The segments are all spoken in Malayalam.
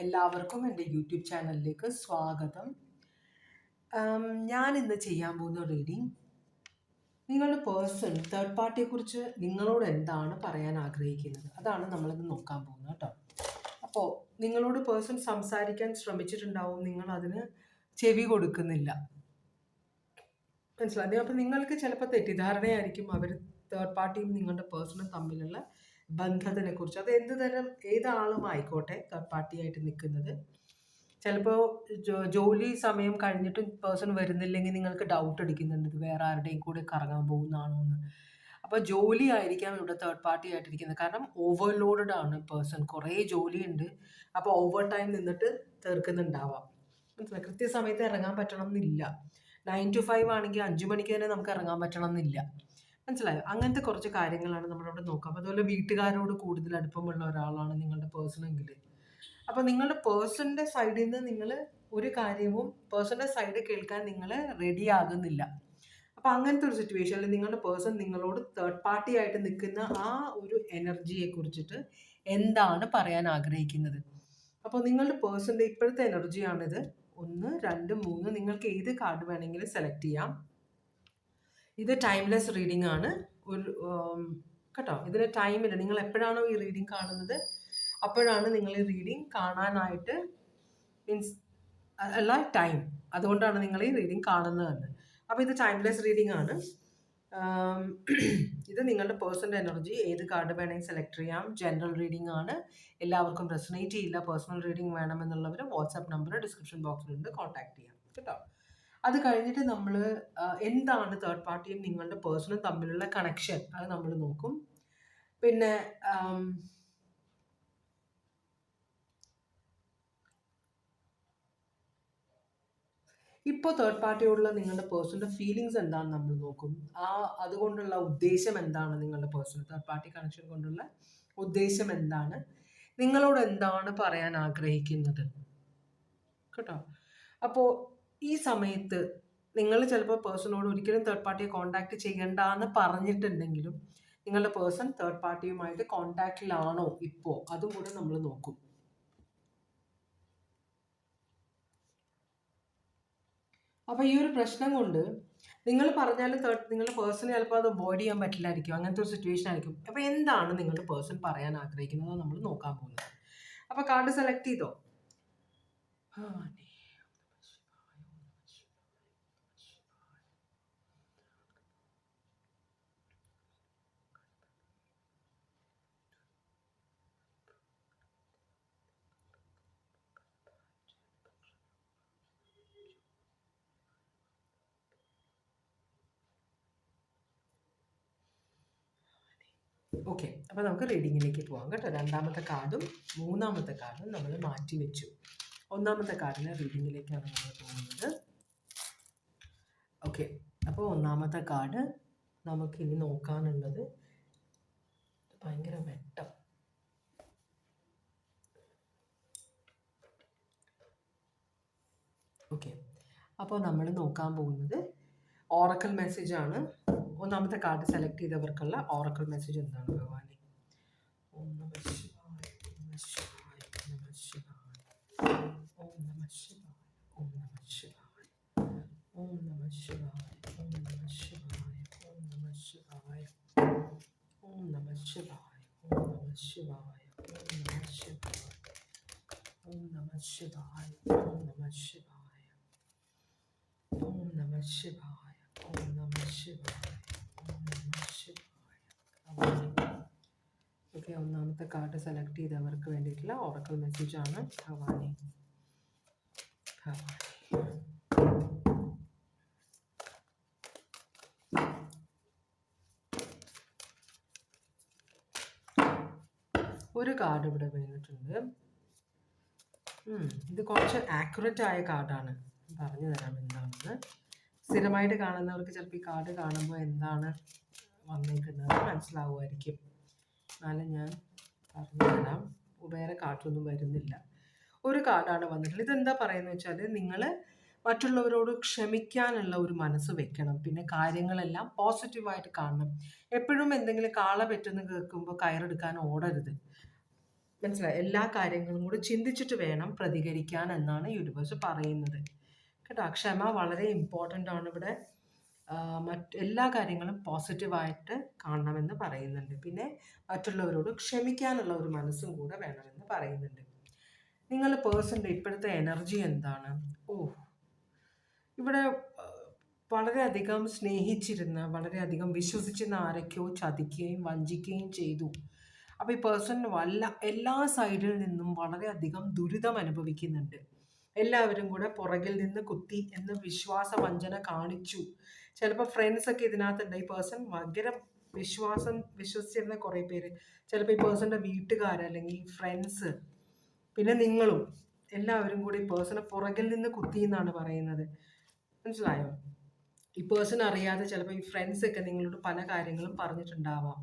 എല്ലാവർക്കും എൻ്റെ യൂട്യൂബ് ചാനലിലേക്ക് സ്വാഗതം. ഞാൻ ഇന്ന് ചെയ്യാൻ പോകുന്ന റീഡിങ് നിങ്ങളുടെ പേഴ്സൺ തേർഡ് പാർട്ടിയെക്കുറിച്ച് നിങ്ങളോട് എന്താണ് പറയാൻ ആഗ്രഹിക്കുന്നത്, അതാണ് നമ്മളിന്ന് നോക്കാൻ പോകുന്നത് കേട്ടോ. അപ്പോൾ നിങ്ങളോട് പേഴ്സൺ സംസാരിക്കാൻ ശ്രമിച്ചിട്ടുണ്ടാവും, നിങ്ങൾ അതിന് ചെവി കൊടുക്കുന്നില്ല, മനസ്സിലായി. അപ്പം നിങ്ങൾക്ക് ചിലപ്പോൾ തെറ്റിദ്ധാരണയായിരിക്കും അവർ തേർഡ് പാർട്ടിയും നിങ്ങളുടെ പേഴ്സണും തമ്മിലുള്ള ബന്ധത്തിനെ കുറിച്ച്. അത് ഏതാളും ആയിക്കോട്ടെ തേർഡ് പാർട്ടി ആയിട്ട് നിൽക്കുന്നത്. ചിലപ്പോൾ ജോലി സമയം കഴിഞ്ഞിട്ടും പേഴ്സൺ വരുന്നില്ലെങ്കിൽ നിങ്ങൾക്ക് ഡൗട്ട് അടിക്കുന്നുണ്ട്, ഇത് വേറെ ആരുടെയും കൂടെ കറങ്ങാൻ പോകുന്നതാണോ എന്ന്. അപ്പോൾ ജോലി ആയിരിക്കാം ഇവിടെ തേർഡ് പാർട്ടി ആയിട്ടിരിക്കുന്നത്. കാരണം ഓവർലോഡഡ് ആണ് പേഴ്സൺ, കുറേ ജോലിയുണ്ട്. അപ്പോൾ ഓവർ ടൈം നിന്നിട്ട് തീർക്കുന്നുണ്ടാവാം, മനസ്സിലായി. കൃത്യസമയത്ത് ഇറങ്ങാൻ പറ്റണം എന്നില്ല. 9 to 5 ആണെങ്കിൽ 5 മണിക്ക് തന്നെ നമുക്ക് ഇറങ്ങാൻ പറ്റണം എന്നില്ല, മനസ്സിലായോ. അങ്ങനത്തെ കുറച്ച് കാര്യങ്ങളാണ് നമ്മളവിടെ നോക്കാം. അതുപോലെ വീട്ടുകാരോട് കൂടുതൽ അടുപ്പമുള്ള ഒരാളാണ് നിങ്ങളുടെ പേഴ്സൺ എങ്കിൽ, അപ്പോൾ നിങ്ങളുടെ പേഴ്സണിൻ്റെ സൈഡിൽ നിന്ന് നിങ്ങൾ ഒരു കാര്യവും പേഴ്സണിൻ്റെ സൈഡ് കേൾക്കാൻ നിങ്ങൾ റെഡി ആകുന്നില്ല. അപ്പോൾ അങ്ങനത്തെ ഒരു സിറ്റുവേഷനിൽ നിങ്ങളുടെ പേഴ്സൺ നിങ്ങളോട് തേർഡ് പാർട്ടി ആയിട്ട് നിൽക്കുന്ന ആ ഒരു എനർജിയെ കുറിച്ചിട്ട് എന്താണ് പറയാൻ ആഗ്രഹിക്കുന്നത്. അപ്പോൾ നിങ്ങളുടെ പേഴ്സണിൻ്റെ ഇപ്പോഴത്തെ എനർജിയാണിത്. 1, 2, 3 നിങ്ങൾക്ക് ഏത് കാർഡ് വേണമെങ്കിലും സെലക്ട് ചെയ്യാം. ഇത് ടൈംലെസ് റീഡിംഗ് ആണ്. ഒരു കേട്ടോ, ഇതിന് ടൈമില്ല. നിങ്ങൾ എപ്പോഴാണോ ഈ റീഡിംഗ് കാണുന്നത് അപ്പോഴാണ് നിങ്ങൾ ഈ റീഡിംഗ് കാണാനായിട്ട്, മീൻസ് അല്ല ടൈം, അതുകൊണ്ടാണ് നിങ്ങൾ ഈ റീഡിംഗ് കാണുന്നത്. അപ്പോൾ ഇത് ടൈംലെസ് റീഡിംഗ് ആണ്. ഇത് നിങ്ങളുടെ പേഴ്സണൽ എനർജി, ഏത് കാർഡ് വേണമെങ്കിൽ സെലക്ട് ചെയ്യാം. ജനറൽ റീഡിംഗ് ആണ്, എല്ലാവർക്കും റെസണേറ്റ് ചെയ്യില്ല. പേഴ്സണൽ റീഡിംഗ് വേണമെന്നുള്ളവർ വാട്സാപ്പ് നമ്പർ ഡിസ്ക്രിപ്ഷൻ ബോക്സിലുണ്ട്, കോൺടാക്ട് ചെയ്യാം കേട്ടോ. അത് കഴിഞ്ഞിട്ട് നമ്മൾ എന്താണ് തേർഡ് പാർട്ടിയും നിങ്ങളുടെ പേഴ്സണും തമ്മിലുള്ള കണക്ഷൻ, അത് നമ്മൾ നോക്കും. പിന്നെ ഇപ്പോൾ തേർഡ് പാർട്ടിയോടുള്ള നിങ്ങളുടെ പേഴ്സണിൻ്റെ ഫീലിങ്സ് എന്താണെന്ന് നമ്മൾ നോക്കും. അതുകൊണ്ടുള്ള ഉദ്ദേശം എന്താണ്, നിങ്ങളുടെ പേഴ്സൺ തേർഡ് പാർട്ടി കണക്ഷൻ കൊണ്ടുള്ള ഉദ്ദേശം എന്താണ്, നിങ്ങളോട് എന്താണ് പറയാൻ ആഗ്രഹിക്കുന്നത് കേട്ടോ. അപ്പോൾ ഈ സമയത്ത് നിങ്ങൾ ചിലപ്പോൾ പേഴ്സണോട് ഒരിക്കലും തേർഡ് പാർട്ടിയെ കോൺടാക്ട് ചെയ്യണ്ട എന്ന് പറഞ്ഞിട്ടുണ്ടെങ്കിലും നിങ്ങളുടെ പേഴ്സൺ തേർഡ് പാർട്ടിയുമായിട്ട് കോൺടാക്റ്റിലാണോ ഇപ്പോൾ, അതും കൂടെ നമ്മൾ നോക്കും. അപ്പോൾ ഈ ഒരു പ്രശ്നം കൊണ്ട് നിങ്ങൾ പറഞ്ഞാലും നിങ്ങളുടെ പേഴ്സൺ ചിലപ്പോൾ അത് അവോയ്ഡ് ചെയ്യാൻ പറ്റില്ലായിരിക്കും, അങ്ങനത്തെ ഒരു സിറ്റുവേഷൻ ആയിരിക്കും. അപ്പോൾ എന്താണ് നിങ്ങളുടെ പേഴ്സൺ പറയാൻ ആഗ്രഹിക്കുന്നത് നമ്മൾ നോക്കാൻ പോകുന്നത്. അപ്പോൾ കാർഡ് സെലക്ട് ചെയ്തോ. ഓക്കെ, അപ്പോൾ നമുക്ക് റീഡിങ്ങിലേക്ക് പോകാം കേട്ടോ. രണ്ടാമത്തെ കാർഡും മൂന്നാമത്തെ കാർഡും നമ്മൾ മാറ്റി വെച്ചു. ഒന്നാമത്തെ കാർഡിന് റീഡിങ്ങിലേക്കാണ് നമ്മൾ പോകുന്നത്. ഓക്കെ, അപ്പോൾ ഒന്നാമത്തെ കാർഡ് നമുക്കിനി നോക്കാനുള്ളത് ഭയങ്കര വെട്ടം. ഓക്കെ, അപ്പോൾ നമ്മൾ നോക്കാൻ പോകുന്നത് ഓറക്കൽ മെസ്സേജ് ആണ്. ഒന്നാമത്തെ കാർഡ് സെലക്ട് ചെയ്തവർക്കുള്ള ഓറക്കൽ മെസ്സേജ് എന്താണ് ഭഗവാനെ? ഓം നമഃ ശിവായ, ഓം നമഃ ശിവായ, ഓം നമഃ ശിവായ, ഓം നമഃ ശിവായ, ഓം നമഃ ശിവായ, ഓം നമഃ ശിവായ, ഓം നമഃ ശിവായ, ഓം നമഃ ശിവായ, ഓം നമഃ ശിവായ, ഓം നമഃ ശിവായ, ഓം നമഃ ശിവായ, ഓം നമഃ ശിവായ, ഓം നമഃ ശിവായ, ഓം നമഃ ശിവായ, ഓം നമഃ ശിവായ. ഓക്കെ, ഒന്നാമത്തെ കാർഡ് സെലക്ട് ചെയ്തവർക്ക് വേണ്ടിയിട്ടുള്ള ഓറക്കൽ മെസ്സേജ് ആണ്. ഭവാനി ഭവാനി ഒരു കാർഡ് ഇവിടെ വീണിട്ടുണ്ട്. ഇത് കുറച്ച് ആക്യുറേറ്റ് ആയ കാർഡാണ്, പറഞ്ഞു തരാം എന്താണെന്ന്. സ്ഥിരമായിട്ട് കാണുന്നവർക്ക് ചിലപ്പോൾ ഈ കാർഡ് കാണുമ്പോൾ എന്താണ് വന്നേക്കുന്നത് മനസ്സിലാവുമായിരിക്കും. എന്നാലും ഞാൻ പറഞ്ഞു തരാം. വേറെ കാർഡൊന്നും വരുന്നില്ല, ഒരു കാർഡാണ് വന്നിട്ടുള്ളത്. ഇതെന്താ പറയുന്നത് വെച്ചാൽ നിങ്ങൾ മറ്റുള്ളവരോട് ക്ഷമിക്കാനുള്ള ഒരു മനസ്സ് വെക്കണം. പിന്നെ കാര്യങ്ങളെല്ലാം പോസിറ്റീവായിട്ട് കാണണം. എപ്പോഴും എന്തെങ്കിലും കാള പെറ്റെന്ന് കേൾക്കുമ്പോൾ കയറെടുക്കാൻ ഓടരുത്, മനസ്സിലായി? എല്ലാ കാര്യങ്ങളും കൂടി ചിന്തിച്ചിട്ട് വേണം പ്രതികരിക്കാൻ എന്നാണ് യൂണിവേഴ്സ് പറയുന്നത്. കേട്ടോ, ക്ഷമ വളരെ ഇമ്പോർട്ടൻ്റ് ആണ് ഇവിടെ. എല്ലാ കാര്യങ്ങളും പോസിറ്റീവായിട്ട് കാണണമെന്ന് പറയുന്നുണ്ട്. പിന്നെ മറ്റുള്ളവരോട് ക്ഷമിക്കാനുള്ള ഒരു മനസ്സും കൂടെ വേണമെന്ന് പറയുന്നുണ്ട്. നിങ്ങൾ പേഴ്സൻ്റെ ഇപ്പോഴത്തെ എനർജി എന്താണ്? ഇവിടെ വളരെയധികം സ്നേഹിച്ചിരുന്ന, വളരെയധികം വിശ്വസിച്ചിരുന്ന ആരൊക്കെയോ ചതിക്കുകയും വഞ്ചിക്കുകയും ചെയ്തു. അപ്പോൾ ഈ പേഴ്സൺ എല്ലാ സൈഡിൽ നിന്നും വളരെയധികം ദുരിതം അനുഭവിക്കുന്നുണ്ട്. എല്ലാവരും കൂടെ പുറകിൽ നിന്ന് കുത്തി എന്ന് വിശ്വാസവഞ്ചന കാണിച്ചു. ചിലപ്പോൾ ഫ്രണ്ട്സൊക്കെ ഇതിനകത്തുണ്ട്. ഈ പേഴ്സൺ ഭയങ്കര വിശ്വസിച്ചിരുന്ന കുറേ പേര്, ചിലപ്പോൾ ഈ പേഴ്സൻ്റെ വീട്ടുകാർ അല്ലെങ്കിൽ ഫ്രണ്ട്സ്, പിന്നെ നിങ്ങളും എല്ലാവരും കൂടി ഈ പേഴ്സണെ പുറകിൽ നിന്ന് കുത്തി എന്നാണ് പറയുന്നത്. മനസ്സിലായോ? ഈ പേഴ്സൺ അറിയാതെ ചിലപ്പോൾ ഈ ഫ്രണ്ട്സൊക്കെ നിങ്ങളോട് പല കാര്യങ്ങളും പറഞ്ഞിട്ടുണ്ടാവാം.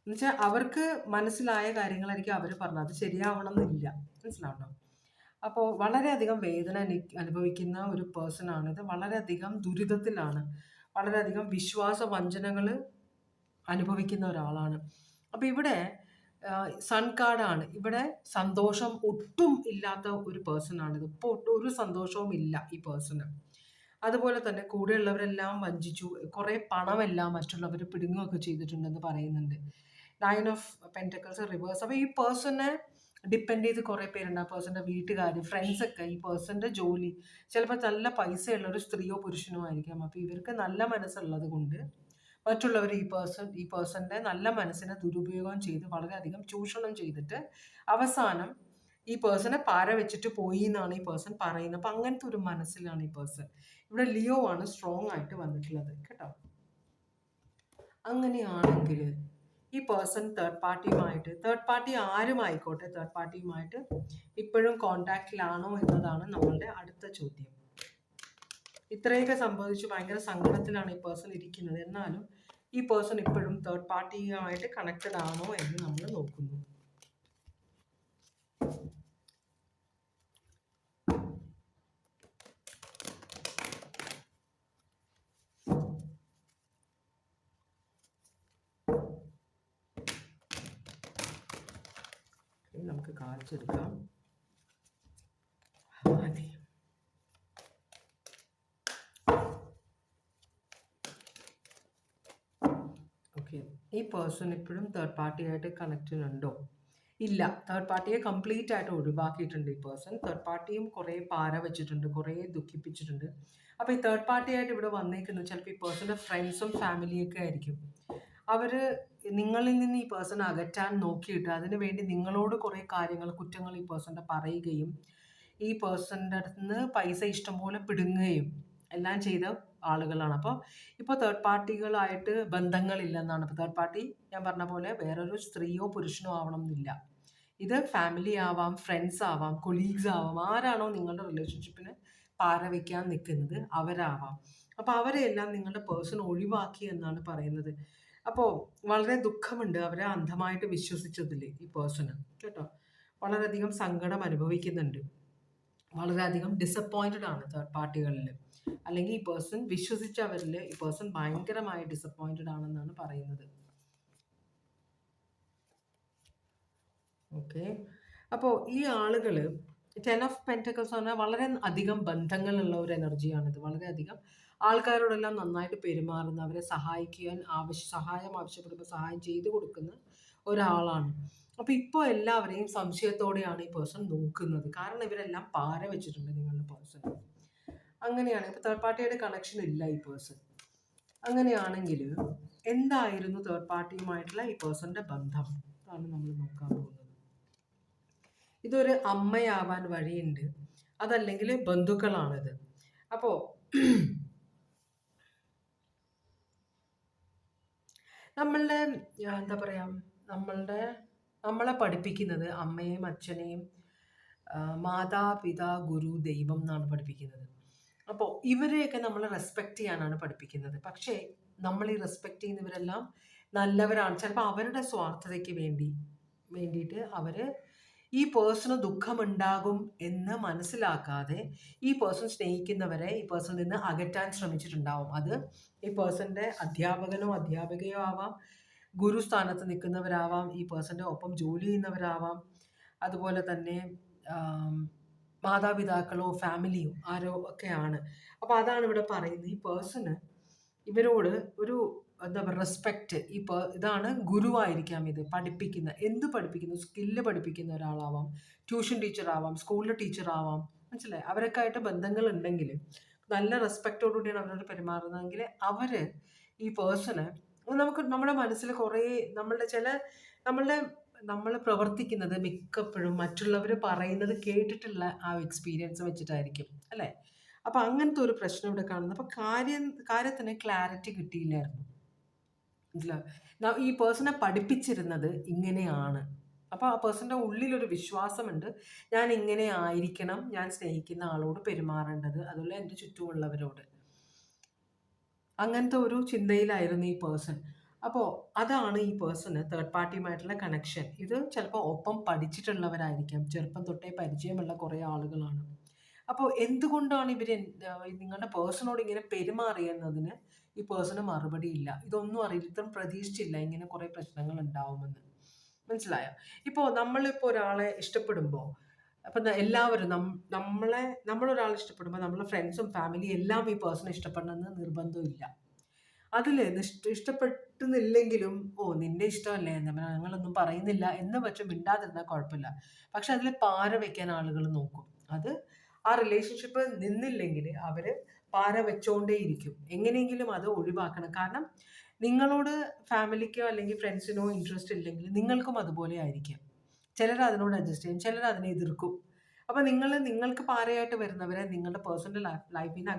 എന്നുവെച്ചാൽ അവർക്ക് മനസ്സിലായ കാര്യങ്ങളായിരിക്കും അവർ പറഞ്ഞത്, അത് ശരിയാവണം എന്നില്ല. മനസ്സിലാവണം? അപ്പോൾ വളരെയധികം വേദന അനുഭവിക്കുന്ന ഒരു പേഴ്സൺ ആണിത്. വളരെയധികം ദുരിതത്തിലാണ്, വളരെയധികം വിശ്വാസവഞ്ചനകൾ അനുഭവിക്കുന്ന ഒരാളാണ്. അപ്പോൾ ഇവിടെ സൺ കാർഡാണ്. ഇവിടെ സന്തോഷം ഒട്ടും ഇല്ലാത്ത ഒരു പേഴ്സൺ ആണിത്. ഇപ്പോൾ ഒരു സന്തോഷവും ഇല്ല ഈ പേഴ്സണ്. അതുപോലെ തന്നെ കൂടെയുള്ളവരെല്ലാം വഞ്ചിച്ചു, കുറേ പണമെല്ലാം മറ്റുള്ളവർ പിടുങ്ങുകയൊക്കെ ചെയ്തിട്ടുണ്ടെന്ന് പറയുന്നുണ്ട്. 9 ഓഫ് പെൻറ്റക്കിൾസ് റിവേഴ്സ്. അപ്പോൾ ഈ പേഴ്സണെ ഡിപ്പെൻഡ് ചെയ്ത് കുറേ പേരുണ്ട്. ആ പേഴ്സൻ്റെ വീട്ടുകാർ, ഫ്രണ്ട്സൊക്കെ, ഈ പേഴ്സൻ്റെ ജോലി, ചിലപ്പോൾ നല്ല പൈസയുള്ള ഒരു സ്ത്രീയോ പുരുഷനോ ആയിരിക്കാം. അപ്പോൾ ഇവർക്ക് നല്ല മനസ്സുള്ളത് കൊണ്ട് മറ്റുള്ളവർ ഈ പേഴ്സൻ്റെ നല്ല മനസ്സിനെ ദുരുപയോഗം ചെയ്ത് വളരെയധികം ചൂഷണം ചെയ്തിട്ട് അവസാനം ഈ പേഴ്സണെ പാര വെച്ചിട്ട് പോയി എന്നാണ് ഈ പേഴ്സൺ പറയുന്നത്. അപ്പം അങ്ങനത്തെ ഒരു മനസ്സിലാണ് ഈ പേഴ്സൺ. ഇവിടെ ലിയോ ആണ് സ്ട്രോങ് ആയിട്ട് വന്നിട്ടുള്ളത്. കേട്ടോ, അങ്ങനെയാണെങ്കിൽ ഈ പേഴ്സൺ തേർഡ് പാർട്ടി ആരുമായിക്കോട്ടെ, തേർഡ് പാർട്ടിയുമായിട്ട് ഇപ്പോഴും കോണ്ടാക്റ്റിലാണോ എന്നതാണ് നമ്മളുടെ അടുത്ത ചോദ്യം. ഇത്രയൊക്കെ സംഭവിച്ചു ഭയങ്കര സങ്കടത്തിലാണ് ഈ പേഴ്സൺ ഇരിക്കുന്നത്. എന്നാലും ഈ പേഴ്സൺ ഇപ്പോഴും തേർഡ് പാർട്ടിയുമായിട്ട് കണക്റ്റഡ് ആണോ എന്ന് നമ്മൾ നോക്കുന്നു. നമുക്ക് കാണിച്ചെടുക്കാം. മതി. ഓക്കെ, ഈ പേഴ്സൺ ഇപ്പോഴും തേർഡ് പാർട്ടിയായിട്ട് കണക്റ്റഡ് ഉണ്ടോ? ഇല്ല, തേർഡ് പാർട്ടിയെ കംപ്ലീറ്റ് ആയിട്ട് ഒഴിവാക്കിയിട്ടുണ്ട് ഈ പേഴ്സൺ. തേർഡ് പാർട്ടിയും കുറേ പാര വെച്ചിട്ടുണ്ട്, കുറേ ദുഃഖിപ്പിച്ചിട്ടുണ്ട്. അപ്പോൾ ഈ തേർഡ് പാർട്ടിയായിട്ട് ഇവിടെ വന്നേക്കുന്നത് ചിലപ്പോൾ ഈ പേഴ്സൻ്റെ ഫ്രണ്ട്സും ഫാമിലിയൊക്കെ ആയിരിക്കും. അവർ നിങ്ങളിൽ നിന്ന് ഈ പേഴ്സൺ അകറ്റാൻ നോക്കിയിട്ട് അതിനു വേണ്ടി നിങ്ങളോട് കുറേ കാര്യങ്ങൾ, കുറ്റങ്ങൾ ഈ പേഴ്സൻ്റെ പറയുകയും ഈ പേഴ്സൻ്റെ അടുത്ത് നിന്ന് പൈസ ഇഷ്ടംപോലെ പിടുങ്ങുകയും എല്ലാം ചെയ്ത ആളുകളാണ്. അപ്പോൾ ഇപ്പോൾ തേർഡ് പാർട്ടികളായിട്ട് ബന്ധങ്ങളില്ലെന്നാണ്. ഇപ്പോൾ തേർഡ് പാർട്ടി ഞാൻ പറഞ്ഞ പോലെ വേറൊരു സ്ത്രീയോ പുരുഷനോ ആവണം എന്നില്ല. ഇത് ഫാമിലി ആവാം, ഫ്രണ്ട്സ് ആവാം, കൊളീഗ്സ് ആവാം, ആരാണോ നിങ്ങളുടെ റിലേഷൻഷിപ്പിന് പാര വയ്ക്കാൻ നിൽക്കുന്നത് അവരാവാം. അപ്പോൾ അവരെല്ലാം നിങ്ങളുടെ പേഴ്സൺ ഒഴിവാക്കി എന്നാണ് പറയുന്നത്. അപ്പോൾ വളരെ ദുഃഖമുണ്ട് അവരെ അന്ധമായിട്ട് വിശ്വസിച്ചതിൽ ഈ പേഴ്സണ്. കേട്ടോ, വളരെയധികം സങ്കടം അനുഭവിക്കുന്നുണ്ട്, വളരെയധികം ഡിസപ്പോയിൻറ്റഡ് ആണ് തേർഡ് പാർട്ടികളിൽ, അല്ലെങ്കിൽ ഈ പേഴ്സൺ വിശ്വസിച്ചവരിൽ ഈ പേഴ്സൺ ഭയങ്കരമായി ഡിസപ്പോയിൻറ്റഡ് ആണെന്നാണ് പറയുന്നത്. ഓക്കെ, അപ്പോൾ ഈ ആളുകൾ 10 ഓഫ് പെൻറ്റക്കിൾസ് പറഞ്ഞാൽ വളരെ അധികം ബന്ധങ്ങളുള്ള ഒരു എനർജിയാണിത്. വളരെയധികം ആൾക്കാരോടെല്ലാം നന്നായിട്ട് പെരുമാറുന്ന, അവരെ സഹായിക്കാൻ സഹായം ആവശ്യപ്പെടുമ്പോൾ സഹായം ചെയ്തു കൊടുക്കുന്ന ഒരാളാണ്. അപ്പോൾ ഇപ്പോൾ എല്ലാവരെയും സംശയത്തോടെയാണ് ഈ പേഴ്സൺ നോക്കുന്നത്. കാരണം ഇവരെല്ലാം പാര വെച്ചിട്ടുണ്ട് നിങ്ങളുടെ പേഴ്സൺ. അങ്ങനെയാണ് ഇപ്പോൾ തേർഡ് പാർട്ടിയുടെ കണക്ഷൻ ഇല്ല ഈ പേഴ്സൺ. അങ്ങനെയാണെങ്കിൽ എന്തായിരുന്നു തേർഡ് പാർട്ടിയുമായിട്ടുള്ള ഈ പേഴ്സൻ്റെ ബന്ധം ആണ് നമ്മൾ നോക്കാൻ പോകുന്നത്. ഇതൊരു അമ്മയാവാൻ വഴിയുണ്ട്, അതല്ലെങ്കിൽ ബന്ധുക്കളാണിത്. അപ്പോൾ നമ്മളുടെ എന്താ പറയുക, നമ്മളെ പഠിപ്പിക്കുന്നത് അമ്മയെയും അച്ഛനെയും മാതാപിതാ ഗുരു ദൈവം എന്നാണ് പഠിപ്പിക്കുന്നത്. അപ്പോൾ ഇവരെയൊക്കെ നമ്മൾ റെസ്പെക്റ്റ് ചെയ്യാനാണ് പഠിപ്പിക്കുന്നത്. പക്ഷേ നമ്മൾ ഈ റെസ്പെക്റ്റ് ചെയ്യുന്നവരെല്ലാം നല്ലവരാണ്. ചിലപ്പോൾ അവരുടെ സ്വാർത്ഥതയ്ക്ക് വേണ്ടിയിട്ട് അവർ ഈ പേഴ്സണ് ദുഃഖമുണ്ടാകും എന്ന് മനസ്സിലാക്കാതെ ഈ പേഴ്സൺ സ്നേഹിക്കുന്നവരെ ഈ പേഴ്സണിൽ നിന്ന് അകറ്റാൻ ശ്രമിച്ചിട്ടുണ്ടാവും. അത് ഈ പേഴ്സൻ്റെ അധ്യാപകനോ അധ്യാപികയോ ആവാം, ഗുരുസ്ഥാനത്ത് നിൽക്കുന്നവരാവാം, ഈ പേഴ്സൻ്റെ ഒപ്പം ജോലി ചെയ്യുന്നവരാവാം, അതുപോലെ തന്നെ മാതാപിതാക്കളോ ഫാമിലിയോ ആരോ ഒക്കെയാണ്. അപ്പോൾ അതാണ് ഇവിടെ പറയുന്നത്. ഈ പേഴ്സണ് ഇവരോട് ഒരു എന്താ പറയുക റെസ്പെക്റ്റ്, ഇതാണ് ഗുരുവായിരിക്കാം. ഇത് പഠിപ്പിക്കുന്ന, എന്ത് പഠിപ്പിക്കുന്നു, സ്കില്ല് പഠിപ്പിക്കുന്ന ഒരാളാവാം, ട്യൂഷൻ ടീച്ചറാവാം, സ്കൂളിലെ ടീച്ചറാവാം, മനസ്സിലായി. അവരൊക്കെ ആയിട്ട് ബന്ധങ്ങൾ ഉണ്ടെങ്കിൽ, നല്ല റെസ്പെക്റ്റോടുകൂടിയാണ് അവരോട് പെരുമാറുന്നതെങ്കിൽ അവർ ഈ പേഴ്സണ് നമുക്ക് നമ്മുടെ മനസ്സിൽ കുറേ നമ്മളുടെ നമ്മൾ പ്രവർത്തിക്കുന്നത് മിക്കപ്പോഴും മറ്റുള്ളവർ പറയുന്നത് കേട്ടിട്ടുള്ള ആ എക്സ്പീരിയൻസ് വെച്ചിട്ടായിരിക്കും അല്ലേ. അപ്പം അങ്ങനത്തെ ഒരു പ്രശ്നം ഇവിടെ കാണുന്നത്. അപ്പം കാര്യത്തിന് ക്ലാരിറ്റി കിട്ടിയില്ലായിരുന്നു. മനസ്സിലാവും. ഈ പേഴ്സണെ പഠിപ്പിച്ചിരുന്നത് ഇങ്ങനെയാണ്. അപ്പോൾ ആ പേഴ്സൻ്റെ ഉള്ളിലൊരു വിശ്വാസമുണ്ട്, ഞാൻ ഇങ്ങനെ ആയിരിക്കണം ഞാൻ സ്നേഹിക്കുന്ന ആളോട് പെരുമാറേണ്ടത്, അതുപോലെ എൻ്റെ ചുറ്റുമുള്ളവരോട്. അങ്ങനത്തെ ഒരു ചിന്തയിലായിരുന്നു ഈ പേഴ്സൺ. അപ്പോൾ അതാണ് ഈ പേഴ്സണ് തേർഡ് പാർട്ടിയുമായിട്ടുള്ള കണക്ഷൻ. ഇത് ചിലപ്പോൾ ഒപ്പം പഠിച്ചിട്ടുള്ളവരായിരിക്കാം, ചെറുപ്പം തൊട്ടേ പരിചയമുള്ള കുറേ ആളുകളാണ്. അപ്പോൾ എന്തുകൊണ്ടാണ് ഇവർ നിങ്ങളുടെ പേഴ്സണോട് ഇങ്ങനെ പെരുമാറിയെന്നതിന് ഈ പേഴ്സണ് മറുപടി ഇല്ല. ഇതൊന്നും അറിയില്ല, ഇത്രയും പ്രതീക്ഷിച്ചില്ല ഇങ്ങനെ കുറേ പ്രശ്നങ്ങൾ ഉണ്ടാവുമെന്ന്. മനസ്സിലായോ? ഇപ്പോൾ നമ്മളിപ്പോൾ ഒരാളെ ഇഷ്ടപ്പെടുമ്പോൾ, അപ്പം എല്ലാവരും നമ്മളൊരാളെ ഇഷ്ടപ്പെടുമ്പോൾ നമ്മളെ ഫ്രണ്ട്സും ഫാമിലിയും എല്ലാം ഈ പേഴ്സണെ ഇഷ്ടപ്പെടണമെന്ന് നിർബന്ധമില്ല. അതിൽ ഇഷ്ടപ്പെട്ടുന്നില്ലെങ്കിലും നിന്റെ ഇഷ്ടമല്ലേ, ഞങ്ങളൊന്നും പറയുന്നില്ല എന്ന് വെച്ച് മിണ്ടാതിരുന്നാൽ കുഴപ്പമില്ല. പക്ഷെ അതിൽ പാര വയ്ക്കാൻ ആളുകൾ നോക്കും. അത് ആ റിലേഷൻഷിപ്പ് നിന്നില്ലെങ്കിൽ അവർ പാര വെച്ചോണ്ടേയിരിക്കും. എങ്ങനെയെങ്കിലും അത് ഒഴിവാക്കണം. കാരണം നിങ്ങളോട് ഫാമിലിക്കോ അല്ലെങ്കിൽ ഫ്രണ്ട്സിനോ ഇൻട്രസ്റ്റ് ഇല്ലെങ്കിൽ നിങ്ങൾക്കും അതുപോലെ ആയിരിക്കും. ചിലർ അതിനോട് അഡ്ജസ്റ്റ് ചെയ്യും, ചിലർ അതിനെ എതിർക്കും. അപ്പം നിങ്ങൾക്ക് പാരയായിട്ട് വരുന്നവരെ നിങ്ങളുടെ പേഴ്സണൽ ലൈഫിൽ നിന്ന്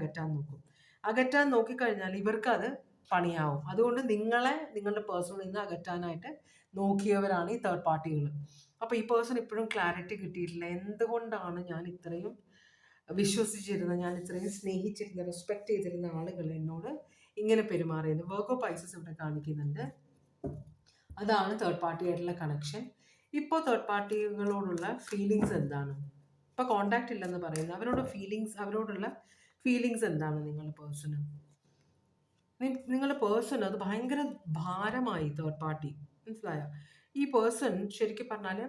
അകറ്റാൻ നോക്കിക്കഴിഞ്ഞാൽ ഇവർക്കത് പണിയാവും. അതുകൊണ്ട് നിങ്ങളുടെ പേഴ്സണിൽ നിന്ന് അകറ്റാനായിട്ട് നോക്കിയവരാണ് ഈ തേർഡ് പാർട്ടികൾ. അപ്പോൾ ഈ പേഴ്സൺ ഇപ്പോഴും ക്ലാരിറ്റി കിട്ടിയിട്ടില്ല. എന്തുകൊണ്ടാണ് ഞാൻ ഇത്രയും വിശ്വസിച്ചിരുന്ന, ഞാൻ ഇത്രയും സ്നേഹിച്ചിരുന്ന, റെസ്പെക്ട് ചെയ്തിരുന്ന ആളുകൾ എന്നോട് ഇങ്ങനെ പെരുമാറിയത്. വർഗോ പൈസസ് ഇവിടെ കാണിക്കുന്നുണ്ട്. അതാണ് തേർഡ് പാർട്ടി ആയിട്ടുള്ള കണക്ഷൻ. ഇപ്പോൾ തേർഡ് പാർട്ടികളോടുള്ള ഫീലിങ്സ് എന്താണ്? ഇപ്പോൾ കോണ്ടാക്ട് ഇല്ലെന്ന് പറയുന്നത് അവരോടുള്ള ഫീലിങ്സ് എന്താണ് നിങ്ങളുടെ പേഴ്സണ്? നിങ്ങളുടെ പേഴ്സൺ അത് ഭയങ്കര ഭാരമായി തേർഡ് പാർട്ടി. മനസ്സിലായോ? ഈ പേഴ്സൺ ശരിക്കും പറഞ്ഞാൽ